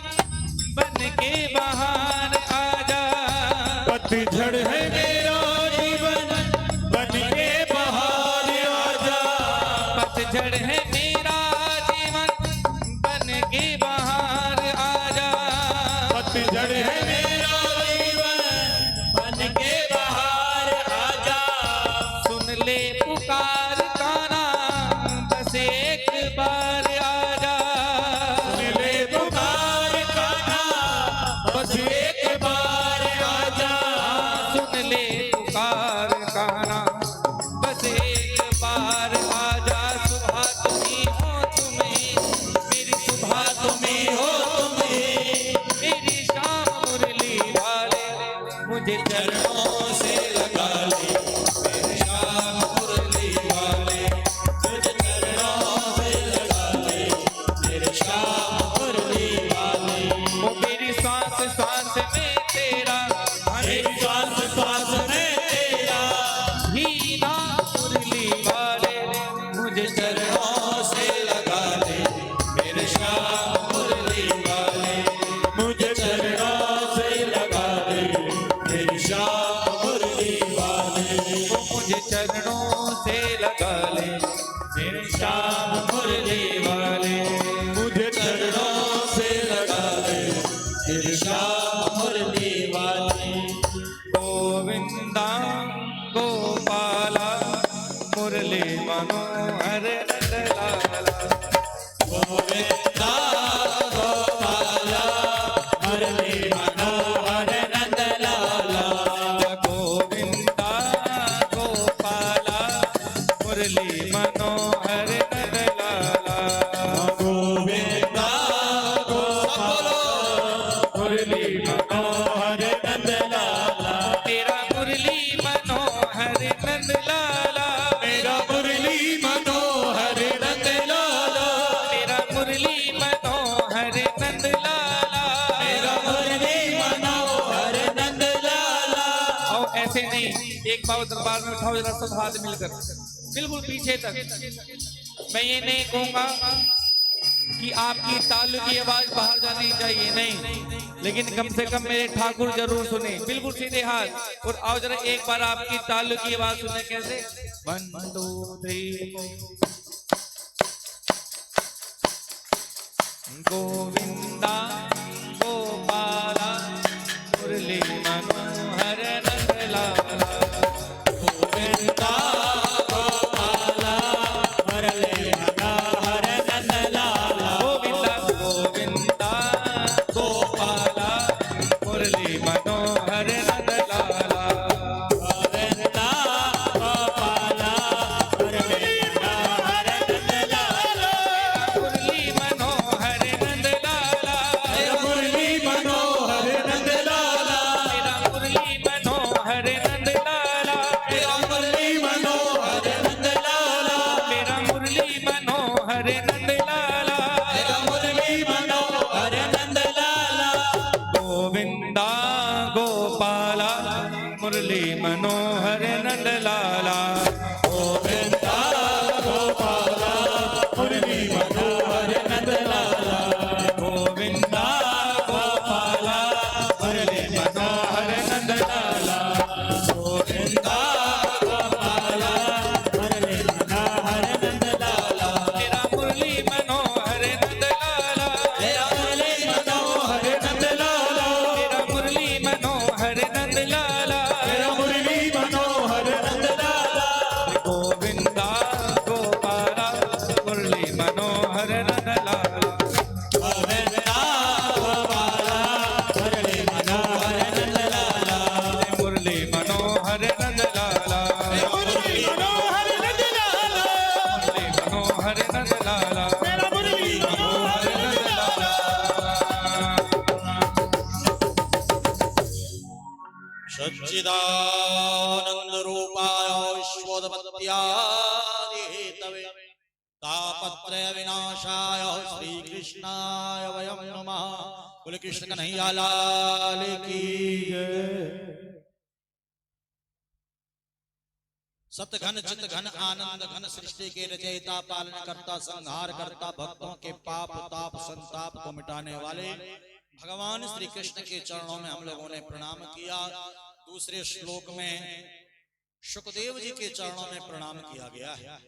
बन के बाहर आजा, पतझड़ है मेरा जीवन, बन के बहार आजा। पतझड़ है मेरा जीवन, बन के बाहर आजा, पतझड़ है मेरा जीवन, बन के बहार आजा। सुन ले पुकार काना, बस एक बार आजा, मिले पुकार कान्हा, बस एक एक पाव दरबार में उठाओ जरा सब हाथ मिलकर, बिल्कुल पीछे तक। मैं ये नहीं कहूंगा कि आपकी तालु की आवाज बाहर जानी चाहिए, नहीं, लेकिन कम से कम मेरे ठाकुर जरूर सुने। बिल्कुल सीधे हाथ और आओ जरा एक बार आपकी तालु की आवाज सुने। कैसे? 1 2 3 गोविंदा गोपाला मुरली मनोहर नंदलाला। गोविंदा गोपाला मुरली मनोहर नंदलाला। गोविंदा गोविंदा गोपाला मुरली मनोहर नंदलाला। गोविंदा गोपाला मुरली मनोहर नंदलाला। मुरली मनोहर नंदलाला। मुरली मनोहर नंदलाला। मेरा मुरली मनोहर नंदलाला। मेरा मुरली मनोहर नंदलाला। मेरा मुरली मनोहर नंदलाला। मेरा मुरली मनोहर नंदलाला। गोविंदा गोपाला मुरली मनोहर नंदलाला। गोविंदा गोपाला मुरली मनोहर नंदलाला। गोविंदा गोपाला मुरली मनोहर नंदलाला। गोविंदा गोपाला मुरली मनोहर नंदलाला। तेरा मुरली मनोहर नंदलाला। तेरा मुरली मनोहर नंदलाला। तेरा मुरली मनोहर नंदलाला। तेरा मुरली मनोहर नंदलाला। गोविंदा गोपाला मुरली मनोहर नंदलाला। गोविंदा गोपाला मुरली मनोहर नंदलाला। मुरली मनोहर नंदलाला। मुरली मनोहर नंदलाला। मुरली मनोहर नंदलाला। मेरा मुरली मनोहर नंदलाला। सच्चिदानंद रूपाय ईश्वरपत्यादि हेतवे तापत्रय विनाशाय श्री कृष्णाय वयं नमः। बोले कृष्ण कन्हैया लाल की जय। सत घन चित घन आनंद घन सृष्टि के रचयिता पालन करता संहार करता भक्तों के पाप ताप संताप को मिटाने वाले भगवान श्री कृष्ण के चरणों में हम लोगों ने प्रणाम किया। दूसरे श्लोक में शुकदेव जी के चरणों में प्रणाम किया गया है।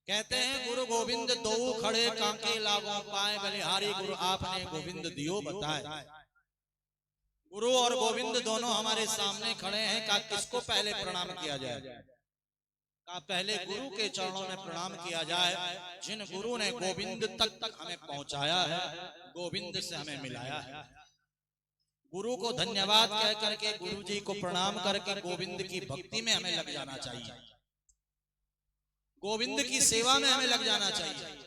कहते हैं गुरु गोविंद दो खड़े कांके लागो पाए बलिहारी। गुरु आपने गोविंद दियो बताए। गुरु और गोविंद दोनों हमारे सामने खड़े हैं। का किसको पहले प्रणाम किया जाए? का पहले गुरु के चरणों में प्रणाम किया जाए, जिन गुरु ने गोविंद तक हमें पहुंचाया है, गोविंद से हमें मिलाया है। गुरु को धन्यवाद कह करके, गुरु जी को प्रणाम करके गोविंद की भक्ति में हमें लग जाना चाहिए, गोविंद की सेवा में हमें लग जाना चाहिए।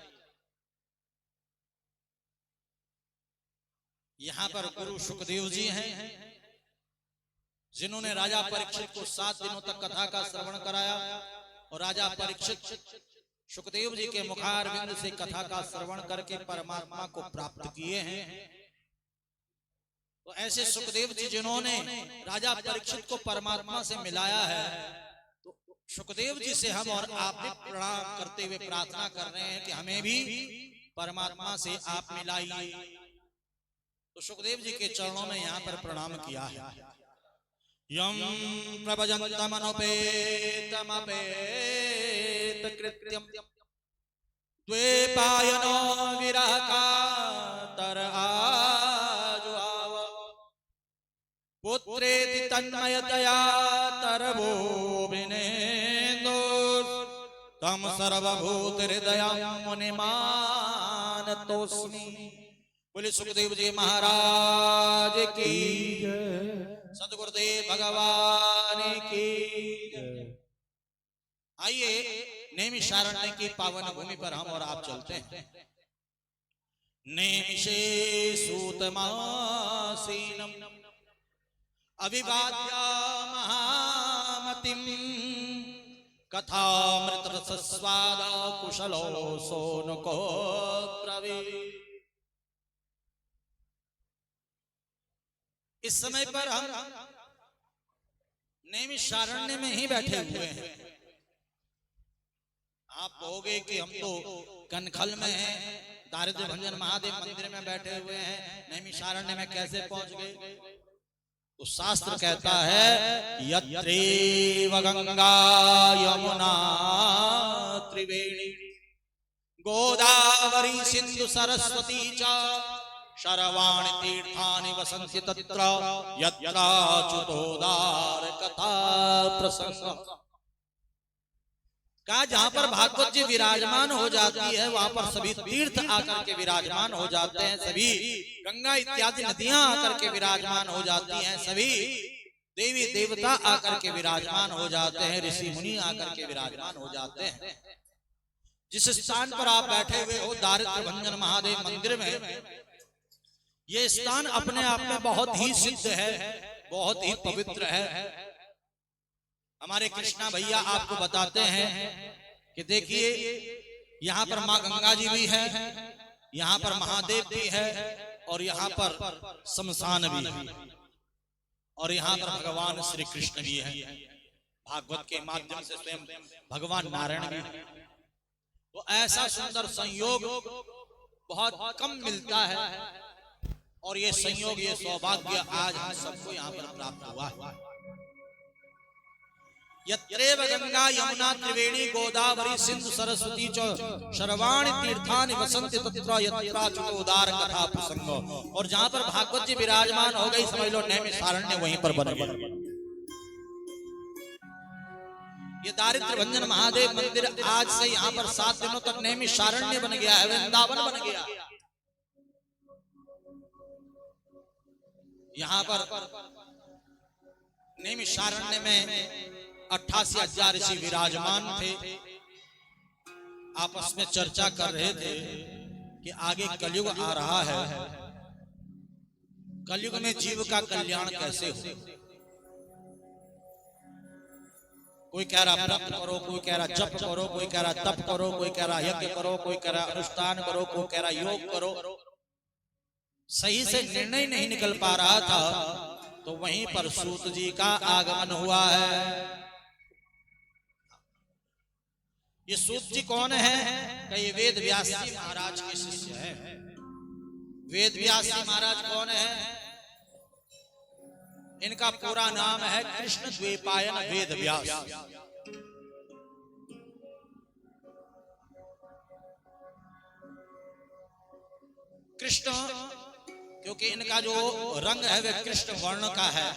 यहां पर गुरु सुखदेव जी हैं, जिन्होंने राजा परीक्षित को 7 दिनों तक कथा का श्रवण कराया और राजा परीक्षित सुखदेव जी के मुखारविंद से कथा का श्रवण करके परमात्मा को प्राप्त किए हैं। तो ऐसे सुखदेव जी जिन्होंने राजा परीक्षित को परमात्मा से मिलाया है, तो सुखदेव जी से हम और आप भी प्रणाम करते हुए प्रार्थना कर रहे हैं कि हमें भी परमात्मा से आप मिलाइए। तो सुखदेव जी के चरणों में यहाँ पर प्रणाम किया है। यम प्रभजन्तमनुपेतमपेत कृत्यम द्वैपायनो विरह कातर आजुआव पुत्रेति तन्मयतया तरवो विनेन्दो तम सर्वभूत हृदयं मुनिमानतोऽस्मि। बोले सुखदेव जी महाराज की जय, सदगुरुदेव भगवान की जय। आइए नैमिषारण्य की पावन भूमि पर हम और आप चलते हैं। नैमिषे सूतमासीनम अभिवाद्या महामतिम कथामृत रसस्वाद कुशलो सोनको द्रवी। इस समय पर हम नैमिषारण्य में ही बैठे हुए हैं। आप कहोगे कि हम तो कनखल में हैं, दारिद्र्य भंजन महादेव मंदिर में बैठे हुए हैं, नैमिषारण्य में कैसे पहुंच गए? तो शास्त्र कहता है यत्रेव गंगा यमुना त्रिवेणी गोदावरी सिंधु सरस्वती च शर्वाणि तीर्थानि वसन्ति तत्र यत्राच्युतोदार कथा प्रसंग। कहा जहां पर भागवत जी विराजमान हो जाती है वहां पर सभी तीर्थ आकर के विराजमान हो जाते हैं, सभी गंगा इत्यादि नदियां आकर के विराजमान हो जाती हैं, सभी देवी देवता आकर के विराजमान हो जाते हैं, ऋषि मुनि आकर के विराजमान हो जाते हैं। जिस स्थान पर आप बैठे हुए हो दारिद्र्य भंजन महादेव मंदिर में, ये स्थान अपने आप में बहुत ही सिद्ध है, बहुत ही पवित्र है। हमारे कृष्णा भैया आपको बताते हैं कि देखिए यहाँ पर माँ गंगा जी भी है, यहाँ पर महादेव भी है और यहाँ पर शमशान भी है और यहाँ पर भगवान श्री कृष्ण भी है। भागवत के माध्यम से स्वयं भगवान नारायण भी है। तो ऐसा सुंदर संयोग बहुत कम मिलता है और ये संयोग, ये सौभाग्य आज हम सबको यहाँ पर प्राप्त हुआ है। यत्रेव गंगा यमुना त्रिवेणी गोदावरी सिंधु सरस्वती च शर्वाणि तीर्थानि वसन्ति तत्र यत्राच्युतोदार कथा प्रसंग। और जहां पर भागवत जी विराजमान हो गई, समझ लो नैमिषारण्य वहीं पर बन गया। ये दारिद्र्य भंजन महादेव मंदिर आज से यहाँ पर 7 दिनों तक नैमिषारण्य बन गया है, वृंदावन बन गया। यहाँ पर नैमिषारण्य में 88,000 ऋषि विराजमान थे। आपस में चर्चा कर रहे थे कि आगे कलयुग आ रहा है, कलयुग में जीव का कल्याण कैसे हो। कोई कह रहा व्रत करो, कोई कह रहा जप करो, कोई कह रहा तप करो, कोई कह रहा यज्ञ करो, कोई कह रहा अनुष्ठान करो, कोई कह रहा योग करो। सही से निर्णय नहीं निकल पा रहा था, तो वहीं पर सूत जी का आगमन हुआ है। ये सूत जी कौन है? कि ये वेद व्यास जी महाराज के शिष्य है। वेद व्यास जी महाराज कौन है? इनका पूरा नाम है कृष्ण द्वैपायन वेद व्यास। कृष्ण, क्योंकि इनका जो रंग है वह कृष्ण वर्ण का है,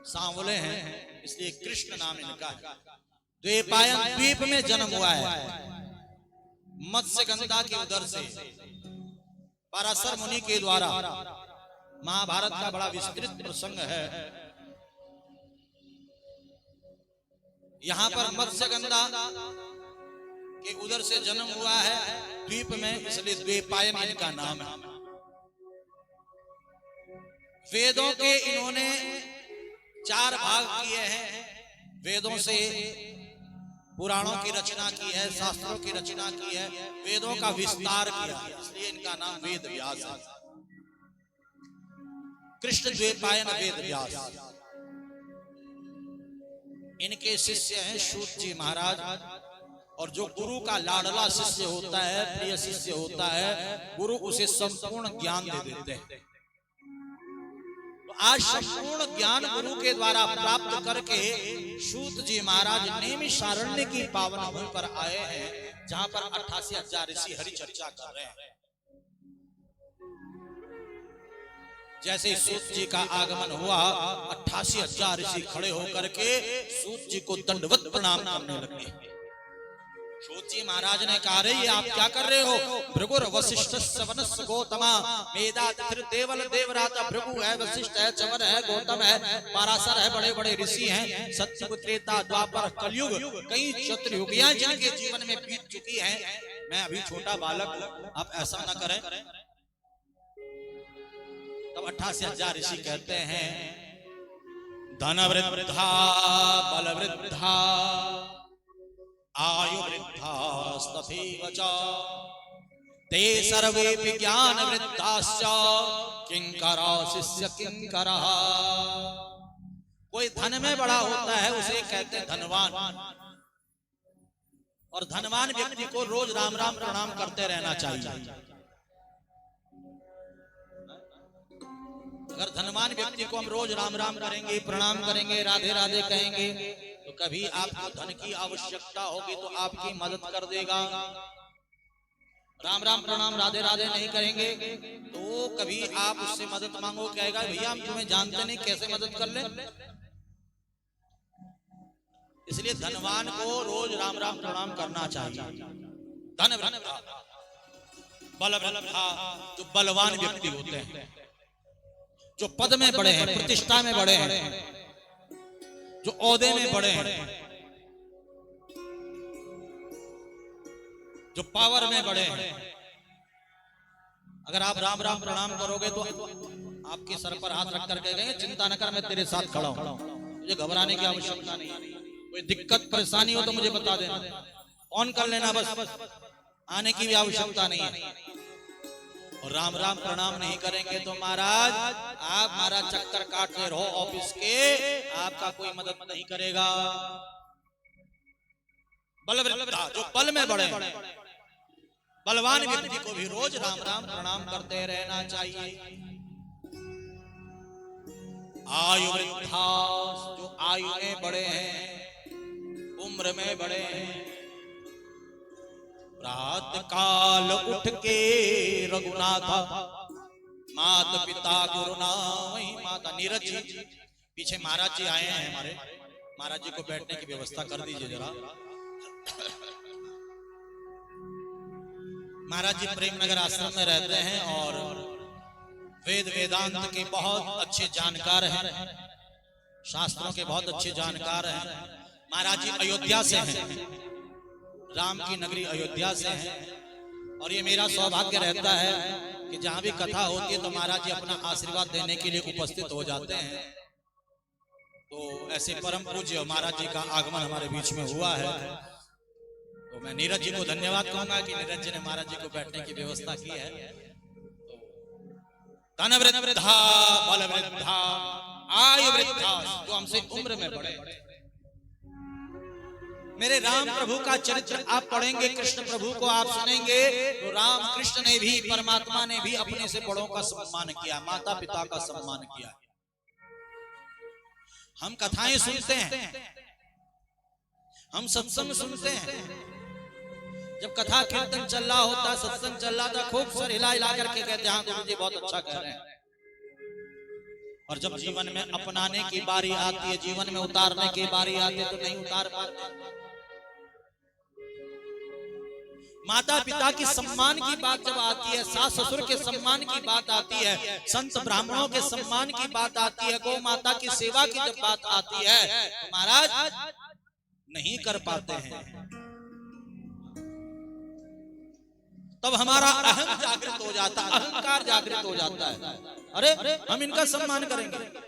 सांवले हैं, इसलिए कृष्ण नाम इनका है। द्वैपायन द्वीप में जन्म हुआ है। मत्स्य गंगा के उदर से पराशर मुनि के द्वारा, महाभारत का बड़ा विस्तृत प्रसंग है। यहाँ पर मत्स्य गंगा के उदर से जन्म हुआ है द्वीप में, इसलिए द्वैपायन इनका नाम है। वेदों के इन्होंने 4 भाग किए हैं। वेदों से पुराणों की रचना की है, शास्त्रों की रचना की है, वेदों का विस्तार किया है, इसलिए इनका नाम वेद व्यास है। कृष्ण द्वैपायन वेद व्यास। इनके शिष्य हैं सूत जी महाराज। और जो गुरु का लाडला शिष्य होता है, प्रिय शिष्य होता है, गुरु उसे संपूर्ण ज्ञान दे देते हैं। आज संपूर्ण ज्ञान गुरु के द्वारा प्राप्त करके सूत जी महाराज नैमिषारण्य की पावन भूमि पर आए हैं, जहां पर 88,000 ऋषि हरि चर्चा कर रहे हैं। जैसे सूत जी का आगमन हुआ, 88,000 ऋषि खड़े होकर के सूत जी को दंडवत प्रणाम करने लगे। सूत जी महाराज ने कहा, रे आप क्या कर रहे हो? भृगुर वशिष्ठ वनस्स गौतमा मेधातिथि देवल देवराता। भृगु है, वशिष्ठ है, चवन है, गौतम है, पराशर है, बड़े बड़े ऋषि हैं। सतयुग, त्रेता, द्वापर, कलयुग, कई चतुर्युगियां जिनके जीवन में बीत चुकी हैं। मैं अभी छोटा बालक, आप ऐसा न करें। तब 88,000 ऋषि कहते हैं, धन वृद्धा बल वृद्धा आयु वृद्धास्तथैव च ते सर्वेऽपि ज्ञान वृद्धाश्च किंकरा शिष्य किंकरः। कोई धन में बड़ा होता है उसे कहते हैं धनवान, और धनवान व्यक्ति को रोज राम राम प्रणाम करते रहना चाहिए। अगर धनवान व्यक्ति को हम रोज राम राम करेंगे, प्रणाम करेंगे, राधे राधे कहेंगे, तो कभी आपको धन की आवश्यकता होगी तो आपकी मदद कर देगा। राम राम प्रणाम राधे राधे नहीं करेंगे तो कभी आप उससे मदद मांगो, कहेगा भैया हम तुम्हें जानते नहीं, कैसे मदद कर ले। इसलिए धनवान को रोज राम राम प्रणाम करना चाहिए। धन वृद्धा, बल वृद्धा, जो बलवान व्यक्ति होते हैं, जो पद में बड़े हैं, प्रतिष्ठा में बड़े हैं, जो ओहदे में बड़े हैं, जो पावर में बड़े हैं, अगर आप राम राम प्रणाम करोगे तो आपके सर पर हाथ रख कर कहेंगे चिंता न कर, मैं तेरे साथ खड़ा हूं, मुझे घबराने की आवश्यकता नहीं। कोई दिक्कत परेशानी हो तो मुझे बता देना, फोन कर लेना, बस आने की भी आवश्यकता नहीं है। और राम राम प्रणाम नहीं करेंगे तो महाराज आप महाराज चक्कर काटते रहो ऑफिस के, आपका कोई मदद नहीं करेगा। बलवृद्धा, जो बल में बड़े बलवान व्यक्ति को भी रोज राम राम प्रणाम करते रहना चाहिए। आयु वृद्धा, जो आयु में बड़े हैं, उम्र में बड़े हैं, रात काल उठ के रघुनाथा, मात पिता गुरु नामहि माता। नीरज जी पीछे महाराज जी आए हैं हमारे, महाराज जी को बैठने की व्यवस्था कर दीजिए जरा। महाराज जी प्रेमनगर आश्रम में रहते हैं और वेद वेदांत के बहुत अच्छे जानकार हैं, शास्त्रों के बहुत अच्छे जानकार हैं। महाराज जी अयोध्या से हैं, राम की नगरी अयोध्या से हैं, और ये मेरा सौभाग्य रहता है कि जहां भी कथा होती है तो महाराज जी अपना आशीर्वाद देने के लिए उपस्थित हो जाते हैं। तो ऐसे परम पूज्य महाराज जी का आगमन हमारे बीच में हुआ है, तो मैं नीरज जी को धन्यवाद कहूंगा कि नीरज जी ने महाराज जी को बैठने की व्यवस्था की है। धन वृद्धा, बल वृद्धा, आयु वृद्धा, जो हमसे उम्र में बड़े। मेरे राम प्रभु का चरित्र आप पढ़ेंगे, कृष्ण प्रभु को आप सुनेंगे तो राम कृष्ण ने भी, परमात्मा ने भी अपने से बड़ों का सम्मान किया, माता पिता का सम्मान किया। हम कथाएं सुनते हैं, हम सत्संग सुनते हैं, जब कथा कीर्तन चल रहा होता, सत्संग चल रहा था, खूब सर हिला हिला करके कहते हैं हाँ गुरु जी बहुत अच्छा कह रहे हैं। और जब जीवन में अपनाने की बारी आती है, जीवन में उतारने की बारी आती है तो नहीं उतार पाते। माता पिता की सम्मान की बात जब आती है, सास ससुर के सम्मान की बात आती है, संत ब्राह्मणों के सम्मान की बात आती है, गौ माता की सेवा की जब बात आती है तो महाराज नहीं कर पाते हैं। तब हमारा अहम जागृत हो जाता है, अहंकार जागृत हो जाता है, अरे हम इनका सम्मान करेंगे।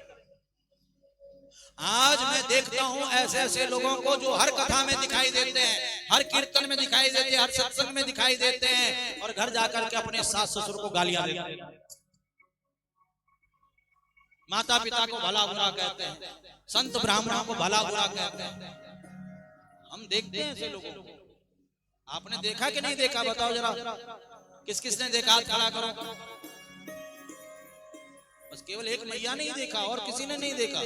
आज मैं देखता हूं ऐसे ऐसे लोगों को जो हर कथा में दिखाई देते हैं, हर कीर्तन में दिखाई देते हैं, हर सत्संग में दिखाई देते हैं, और घर जाकर के अपने सास ससुर को गालियां देते हैं, माता पिता को भला बुरा कहते हैं, संत ब्राह्मणों को भला बुरा कहते हैं। हम देखते हैं ऐसे लोगों को। आपने देखा कि नहीं देखा, बताओ जरा, किस किसने देखा? हाथ खड़ा करो। बस केवल एक मैया ने ही देखा और किसी ने नहीं देखा।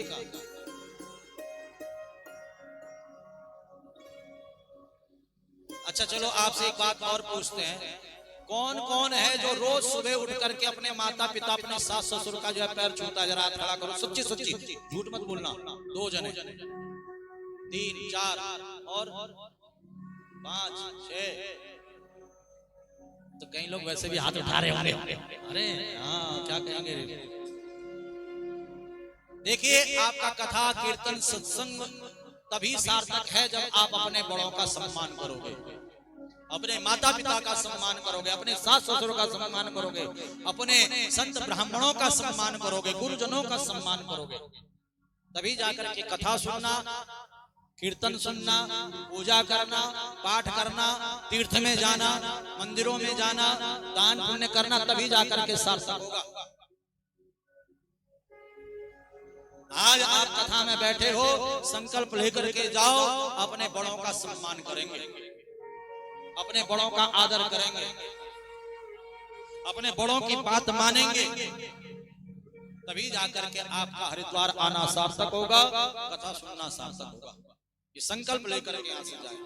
अच्छा चलो आपसे एक बात और पूछते हैं, कौन कौन है जो रोज सुबह उठ करके अपने माता पिता, अपने सास ससुर का जो है पैर छूता है? जरा हाथ खड़ा करो, सच्ची सच्ची, झूठ मत बोलना। 2 जने, 3 4 और 5 6। तो कई लोग वैसे भी हाथ उठा रहे होंगे, अरे हाँ क्या कहेंगे। देखिए आपका कथा कीर्तन सत्संग तभी सार्थक है जब आप अपने बड़ों का सम्मान करोगे, अपने माता पिता का सम्मान करोगे, अपने सास ससुर का सम्मान करोगे, अपने संत ब्राह्मणों का सम्मान करोगे, गुरुजनों का सम्मान करोगे, तभी जाकर के कथा सुनना, कीर्तन सुनना, पूजा करना, पाठ करना, तीर्थ में जाना, मंदिरों में जाना, दान पुण्य करना, तभी जाकर के सार्थक होगा। आज आप कथा में बैठे हो, संकल्प लेकर के जाओ, अपने बड़ों का सम्मान करेंगे, अपने बड़ों का आदर करेंगे, अपने बड़ों की बात मानेंगे, तभी जाकर के आपका हरिद्वार आना सार्थक होगा, कथा सुनना सार्थक होगा। ये संकल्प लेकर के आगे जाए।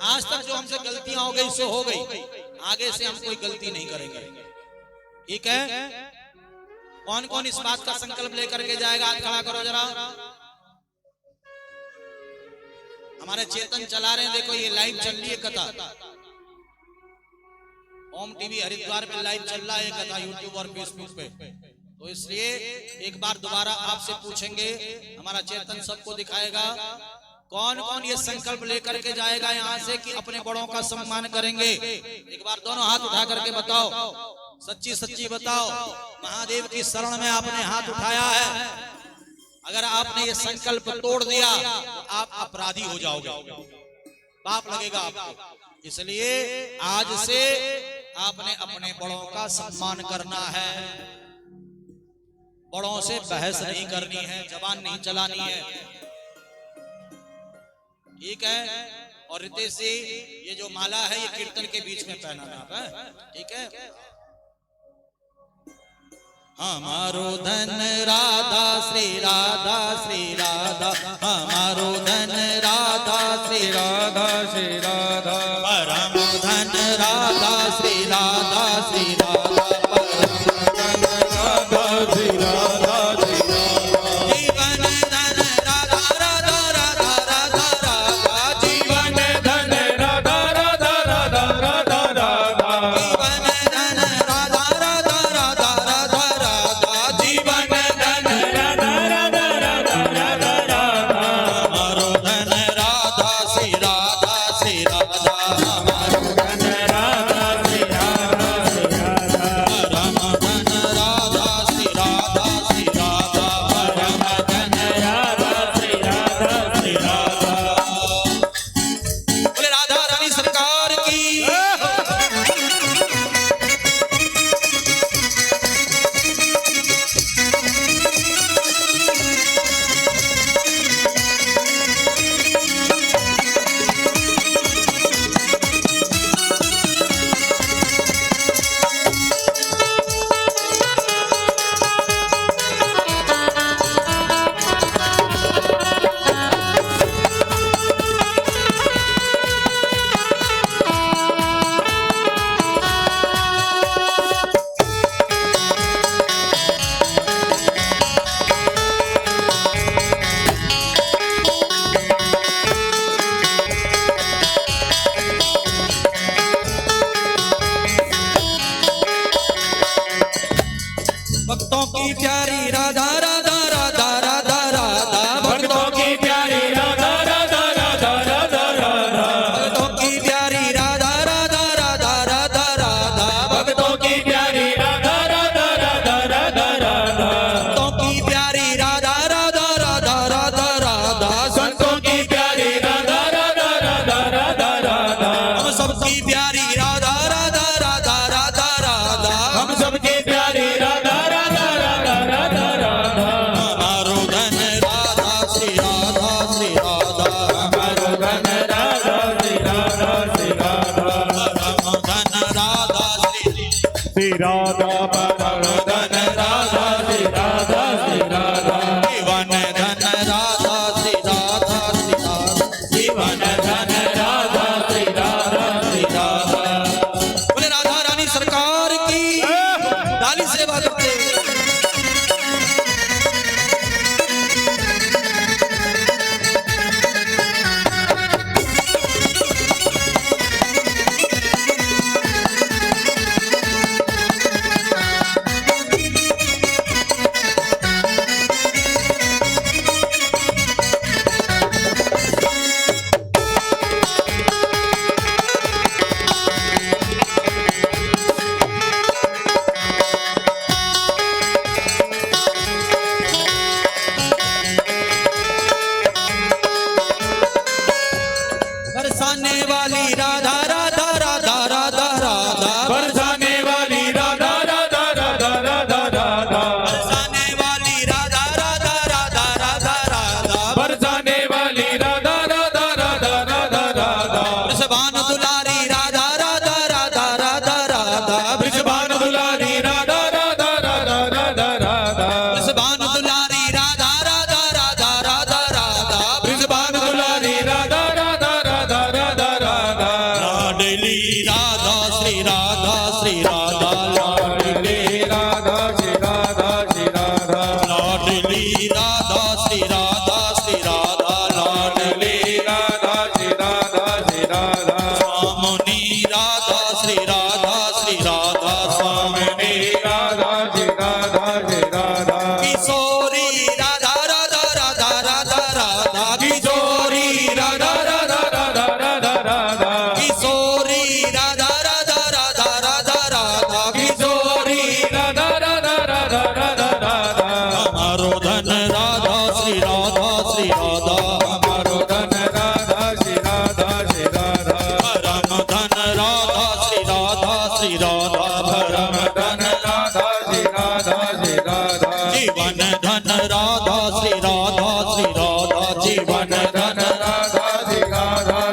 आज तक जो हमसे गलतियां हो गई सो हो गई, आगे से हम कोई गलती नहीं करेंगे, ठीक है? कौन कौन इस बात का संकल्प लेकर के जाएगा? हाथ खड़ा करो जरा। हमारे चेतन चला रहे हैं, देखो ये लाइव चल रही है कथा, ओम टीवी हरिद्वार पे लाइव चल रहा है कथा, यूट्यूब और फेसबुक पे। तो इसलिए एक बार दोबारा आपसे पूछेंगे, हमारा चेतन सबको दिखाएगा, कौन कौन ये संकल्प लेकर के जाएगा यहाँ से कि अपने बड़ों का सम्मान करेंगे। एक बार दोनों हाथ उठा करके बताओ, सच्ची सच्ची बताओ। महादेव की शरण में आपने हाथ उठाया है, अगर आपने ये संकल्प तोड़ दिया तो आप अपराधी हो जाओगे, पाप लगेगा आपको। इसलिए आज से आपने अपने बड़ों का सम्मान करना है, बड़ों से बहस नहीं करनी है, जबान नहीं चलानी है, ठीक है? और रितेश जी, ये जो माला है ये कीर्तन के बीच में पहनाना है, ठीक है? हमारो धन राधा श्री राधा श्री राधा, हमारो धन राधा श्री राधा श्री राधा, परम धन राधा श्री राधा श्री राधा, परम धन राधा श्री राधा श्री राधा, जीवन धन राधा राधा राधा राधा राधा, जीवन धन राधा राधा राधा राधा राधा, जीवन धन राधा राधा राधा राधा राधा, जीवन धन राधा राधा राधा राधा राधा, हमारो धन राधा श्री राधा श्री राधा, हमारो धन राधा श्री राधा श्री राधा, परम धन राधा श्री राधा श्री राधा, परम धन राधा श्री राधा श्री राधा। बोले राधा रानी सरकार की। भक्तों की प्यारी राधा राधा राधा राधा राधा, भक्तों की प्यारी राधा राधा राधा राधा राधा, भक्तों की प्यारी राधा राधा राधा राधा राधा, भक्तों की प्यारी राधा राधा राधा राधा राधा, भक्तों की प्यारी राधा राधा राधा राधा राधा, संतों की प्यारी राधा राधा राधा राधा राधा, हम सबकी प्यारी राधा राधा राधा राधा राधा, हम सबकी प्यारी राधा राधा राधा राधा राधा, हमारो धन राधा श्री राधा श्री राधा, हमारो धन राधा श्री राधा श्री राधा, परम धन राधा श्री राधा, परम धन राधा श्री राधा श्री राधा, जीवन धन राधा श्री राधा श्री राधा, जीवन धन राधा श्री राधा श्री राधा। बोले राधा रानी सरकार की। ताली से बात करते हैं। बरसाने वाली राधा राधा राधा राधा राधा, बरसाने वाली राधा राधा राधा राधा राधा, बरसाने वाली राधा राधा राधा श्री राधा श्री राधा लाडली राधा श्री राधा श्री राधा लाडली राधा श्री राधा श्री राधा लाडली राधा श्री राधा श्री राधा स्वामिनी राधा श्री राधा श्री राधा स्वामिनी राधा श्री राधा श्री राधा किशोरी राधा राधा राधा राधा राधा किशोरी राधा राधा राधा राधा राधा किशोरी राधा राधा राधा राधा राधा किशोरी राधा राधा राधा राधा राधा हमारो धन राधा श्री राधा श्री राधा हमारो धन राधा श्री राधा श्री राधा परम धन राधा श्री राधा श्री राधा परम धन राधा श्री राधा श्री राधा जीवन धन राधा श्री राधा श्री राधा जीवन धन राधा श्री राधा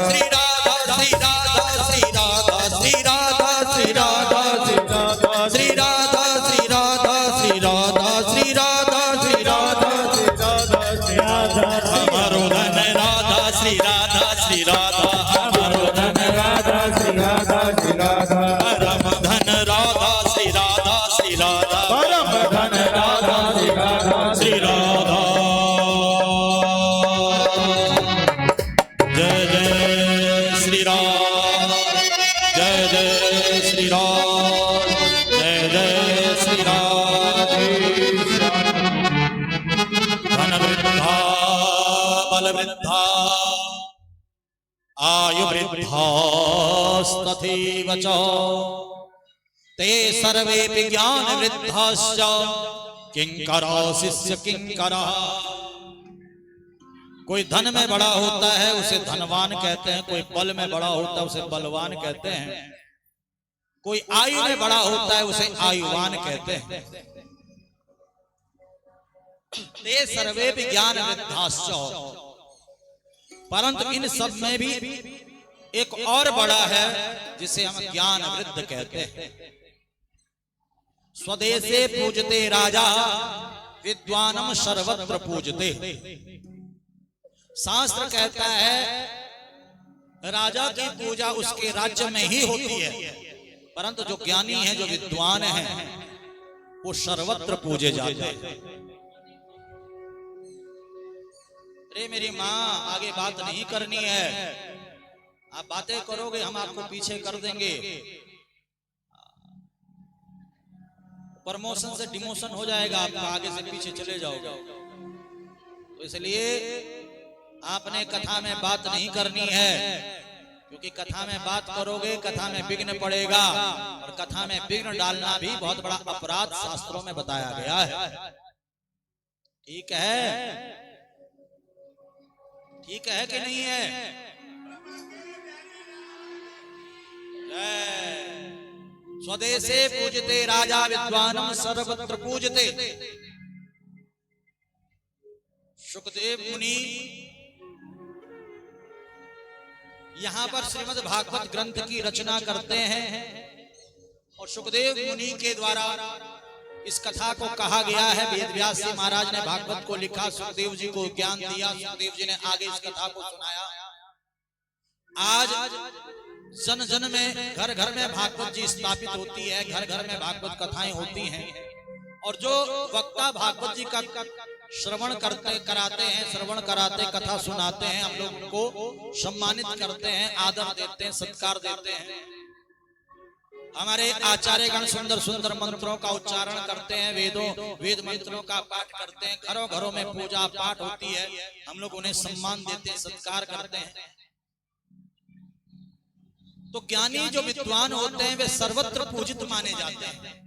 श्री राधा श्री राधा श्री राधा श्री राधा श्री राधा श्री राधा श्री राधा श्री राधा श्री राधा श्री राधा श्री राधा श्री राधा हमारो धन राधा श्री राधा श्री राधा हमारो धन राधा श्री राधा श्री राधा परम धन राधा श्री राधा श्री राधा परम धन राधा श्री राधा श्री राधा जय जय श्री राम जय जय श्री राम जय जय श्री राम धन वृद्धा बल वृद्धा आयु वृद्धास्तथैव च ते सर्वेऽपि ज्ञान वृद्धाश्च किंकरा शिष्य किंकरा। कोई धन में बड़ा होता है उसे धनवान कहते हैं, कोई बल में बड़ा होता है उसे बलवान कहते हैं, कोई आयु में बड़ा होता है उसे आयुवान कहते हैं। ते सर्वेऽपि ज्ञान वृद्धाश्च, परंतु इन सब में भी एक और बड़ा है जिसे हम ज्ञान वृद्ध कहते हैं। स्वदेशे पूजते राजा विद्वानम सर्वत्र पूजते। शास्त्र कहता है राजा की पूजा उसके राज्य में ही होती है, परंतु जो ज्ञानी है जो विद्वान है वो सर्वत्र पूजे जाते हैं। अरे मेरी माँ आगे बात नहीं करनी है, आप बातें करोगे हम आपको पीछे कर देंगे, प्रमोशन से डिमोशन हो जाएगा आपका, आगे से पीछे चले जाओगे। तो इसलिए आपने कथा में बात नहीं करनी है, क्योंकि कथा में बात करोगे कथा में विघ्न पड़ेगा, और कथा में विघ्न डालना भी बहुत बड़ा अपराध शास्त्रों में बताया गया है। ठीक है, ठीक है कि नहीं है? स्वदेशे पूजते राजा विद्वानम सर्वत्र पूजते। सुखदेव मुनि यहाँ पर श्रीमद् भागवत ग्रंथ की रचना करते हैं, और सुखदेव मुनि के द्वारा इस कथा को कहा गया है। वेद व्यास जी महाराज ने भागवत को लिखा, सुखदेव जी को ज्ञान दिया, सुखदेव जी ने आगे इस कथा को सुनाया। आज जन जन में घर घर में भागवत जी स्थापित होती है, घर घर में भागवत कथाएं होती हैं, और जो वक्ता भागवत जी का श्रवण कराते हैं, श्रवण कराते, कथा सुनाते हैं, हम लोग को सम्मानित करते हैं, आदर देते हैं, सत्कार देते हैं। हमारे आचार्यगण सुंदर सुंदर मंत्रों का उच्चारण करते हैं, वेद मंत्रों का पाठ करते हैं, घरों घरों में पूजा पाठ होती है, हम लोग उन्हें सम्मान देते हैं, सत्कार करते हैं। तो ज्ञानी जो विद्वान होते हैं वे सर्वत्र पूजित माने जाते हैं।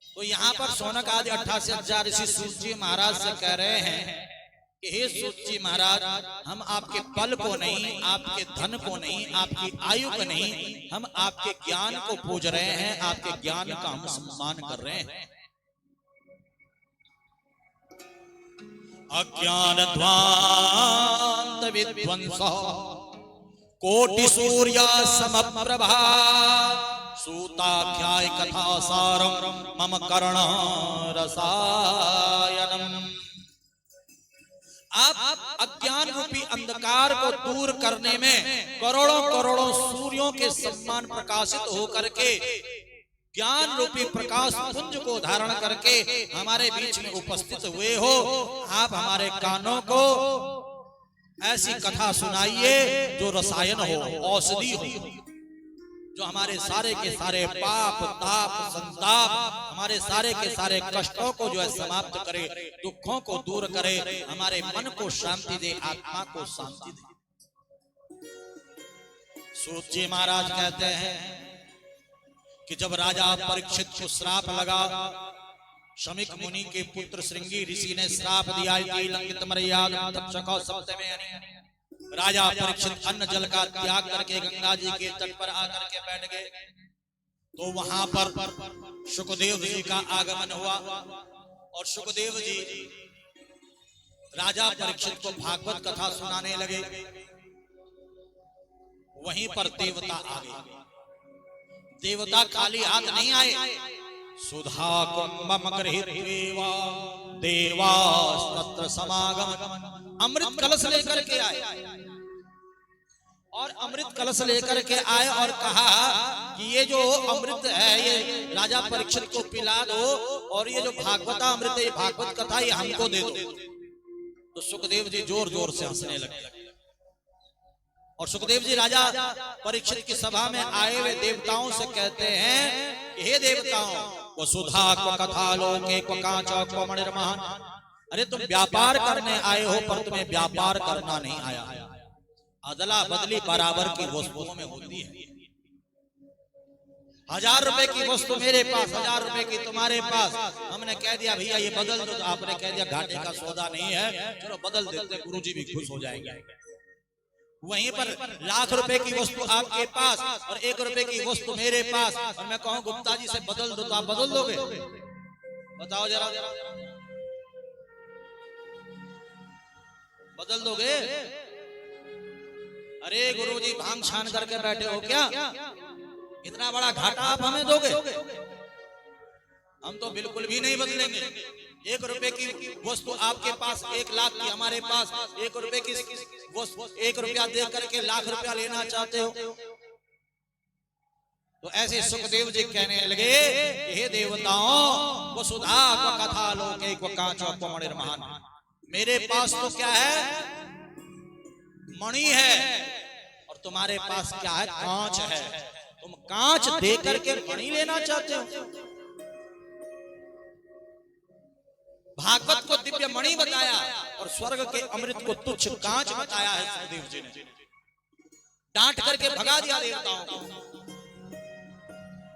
तो यहाँ पर शौनक आदि 88,000 ऋषि सूत जी महाराज से कह रहे हैं कि हे सूत जी महाराज, हम आपके बल को नहीं, आपके धन को नहीं, आपकी आयु को नहीं, हम आपके ज्ञान को पूज रहे हैं, आपके ज्ञान का हम सम्मान कर रहे हैं। अज्ञान ध्वांत विध्वंस कोटि सूर्य समप्रभा सूताख्याय कथा सारम मम कर्ण रसायनम। आप अज्ञान रूपी अंधकार को दूर करने में करोड़ों करोड़ों सूर्यों गोपियों के सम्मान प्रकाशित होकर के ज्ञान रूपी प्रकाश पुंज को धारण करके हमारे बीच में उपस्थित हुए हो। आप हमारे कानों को ऐसी कथा सुनाइए जो रसायन हो, औषधि हो, जो हमारे सारे के सारे पाप ताप संताप, हमारे सारे के सारे कष्टों को जो है समाप्त करे, दुखों को दूर करे, हमारे मन को शांति दे, आत्मा को शांति दे। सूत जी महाराज कहते हैं कि जब राजा परीक्षित को श्राप लगा, शमिक मुनि के पुत्र श्रृंगी ऋषि ने श्राप दिया, लंकित मर्यादा तक्षक सप्तमे अनि। राजा परीक्षित अन्न जल का त्याग करके गंगा जी के तट पर आकर के बैठ गए, तो वहां पर शुकदेव जी का आगमन हुआ और शुकदेव जी राजा परीक्षित को भागवत कथा सुनाने लगे। वहीं पर देवता आ गए। देवता खाली हाथ नहीं आए, सुधा कुंभम गृहीत्वा देवास्तत्र समागम, अमृत कलश लेकर के आए और अमृत कलश लेकर के आए और कहा कि ये जो अमृत है ये राजा परीक्षित को पिला दो, और ये जो भागवता अमृत है, ये भागवत कथा ये हमको दे दो। तो सुखदेव जी जोर जोर से हंसने लगे और सुखदेव जी राजा परीक्षित की सभा में आए हुए देवताओं से कहते हैं कि हे देवताओं, वसुधा को कथा लोके को कांचा को मणिर्महान, अरे तुम व्यापार करने आए हो पर तुम्हें व्यापार करना नहीं आया। अदला बदली बराबर की वस्तुओं में होती है। 1000 रुपए की वस्तु मेरे पास, 1000 रुपए की तुम्हारे पास, हमने कह दिया भैया ये बदल दो, तो आपने कह दिया घाटे का सौदा नहीं है, चलो बदल देते, गुरुजी भी खुश हो जाएंगे। वहीं पर 1,00,000 रुपए की वस्तु आपके पास और 1 रुपए की वस्तु मेरे पास, और मैं कहूं गुप्ता जी से बदल दो, तो आप बदल दोगे? बताओ जरा, बदल दोगे? अरे गुरुजी भांग छान करके बैठे हो क्या? इतना बड़ा घाटा आप हमें दोगे? हम तो बिल्कुल भी नहीं बदलेंगे। 1 रुपए की वस्तु आपके पास, 1,00,000 की हमारे पास, 1 रुपए की वस्तु 1 रुपया दे करके 1,00,000 रुपया लेना चाहते हो? तो ऐसे सुखदेव जी कहने लगे, हे देवताओं, वसुधा को कथा लोके को कांचो को मणिर्महान, मेरे पास तो क्या है, मणि है, और तुम्हारे पास क्या है, कांच है। तुम कांच दे करके मणि लेना चाहते हो? भागवत को दिव्य मणि बताया और स्वर्ग के अमृत को तुच्छ कांच बताया है सुखदेव जी ने। डांट करके भगा दिया देवताओं को,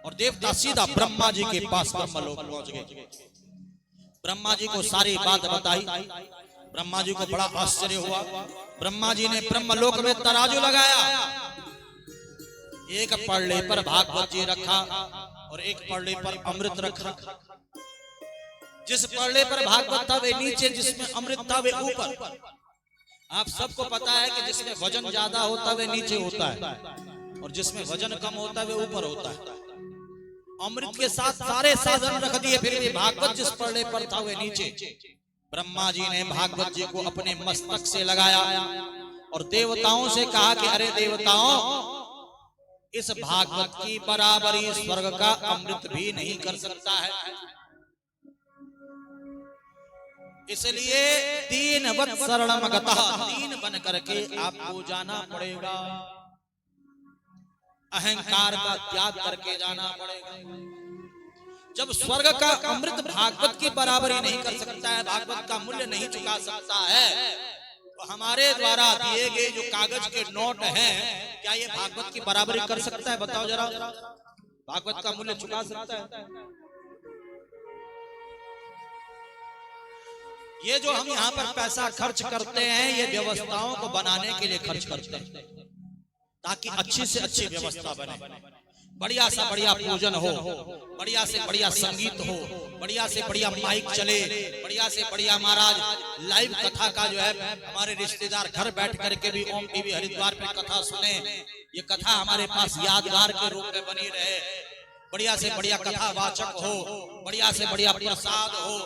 और देवता सीधा ब्रह्मा जी के पास ब्रह्मलोक पहुंच गए। ब्रह्मा जी को सारी बात बताई। ब्रह्मा जी को बड़ा आश्चर्य हुआ। ब्रह्मा जी ने ब्रह्मलोक में तराजू लगाया, एक पड़ले पर भागवत जी रखा और एक पड़ले पर अमृत रखा। जिस पड़ले पर भागवत था वे नीचे, जिसमें अमृत था वे ऊपर। आप सबको पता है कि जिसमें वजन ज्यादा होता वे नीचे होता है और जिसमें वजन कम होता वे ऊपर होता है। अमृत के साथ सारे साधन रख दिए, फिर भी भागवत जिस पड़ले पर था वे नीचे। ब्रह्मा जी ने भागवत जी को अपने मस्तक से लगाया और देवताओं से कहा कि अरे देवताओं, इस भागवत की बराबरी स्वर्ग का अमृत भी नहीं कर सकता है, इसलिए 3 वत्सरणम गतः, 3 बन करके आपको जाना पड़ेगा, अहंकार का त्याग करके जाना पड़ेगा। जब स्वर्ग का अमृत भागवत की बराबरी नहीं कर सकता है, भागवत का मूल्य नहीं चुका सकता है, तो हमारे द्वारा दिए गए जो कागज के नोट हैं, क्या ये भागवत की बराबरी कर सकता है? बताओ जरा, भागवत का मूल्य चुका सकता है? ये जो हम यहाँ पर पैसा खर्च करते हैं, ये व्यवस्थाओं को बनाने के लिए खर्च करते हैं, ताकि अच्छी से अच्छी व्यवस्था बने, बढ़िया से बढ़िया पूजन हो, बढ़िया से बढ़िया संगीत हो, बढ़िया से बढ़िया माइक चले, बढ़िया से बढ़िया महाराज लाइव कथा का जो है हमारे रिश्तेदार घर बैठ करके भी ओम टीवी हरिद्वार पे कथा सुने, ये कथा हमारे पास यादगार के रूप में बनी रहे। बढ़िया से बढ़िया कथा वाचक हो, बढ़िया से बढ़िया प्रसाद हो,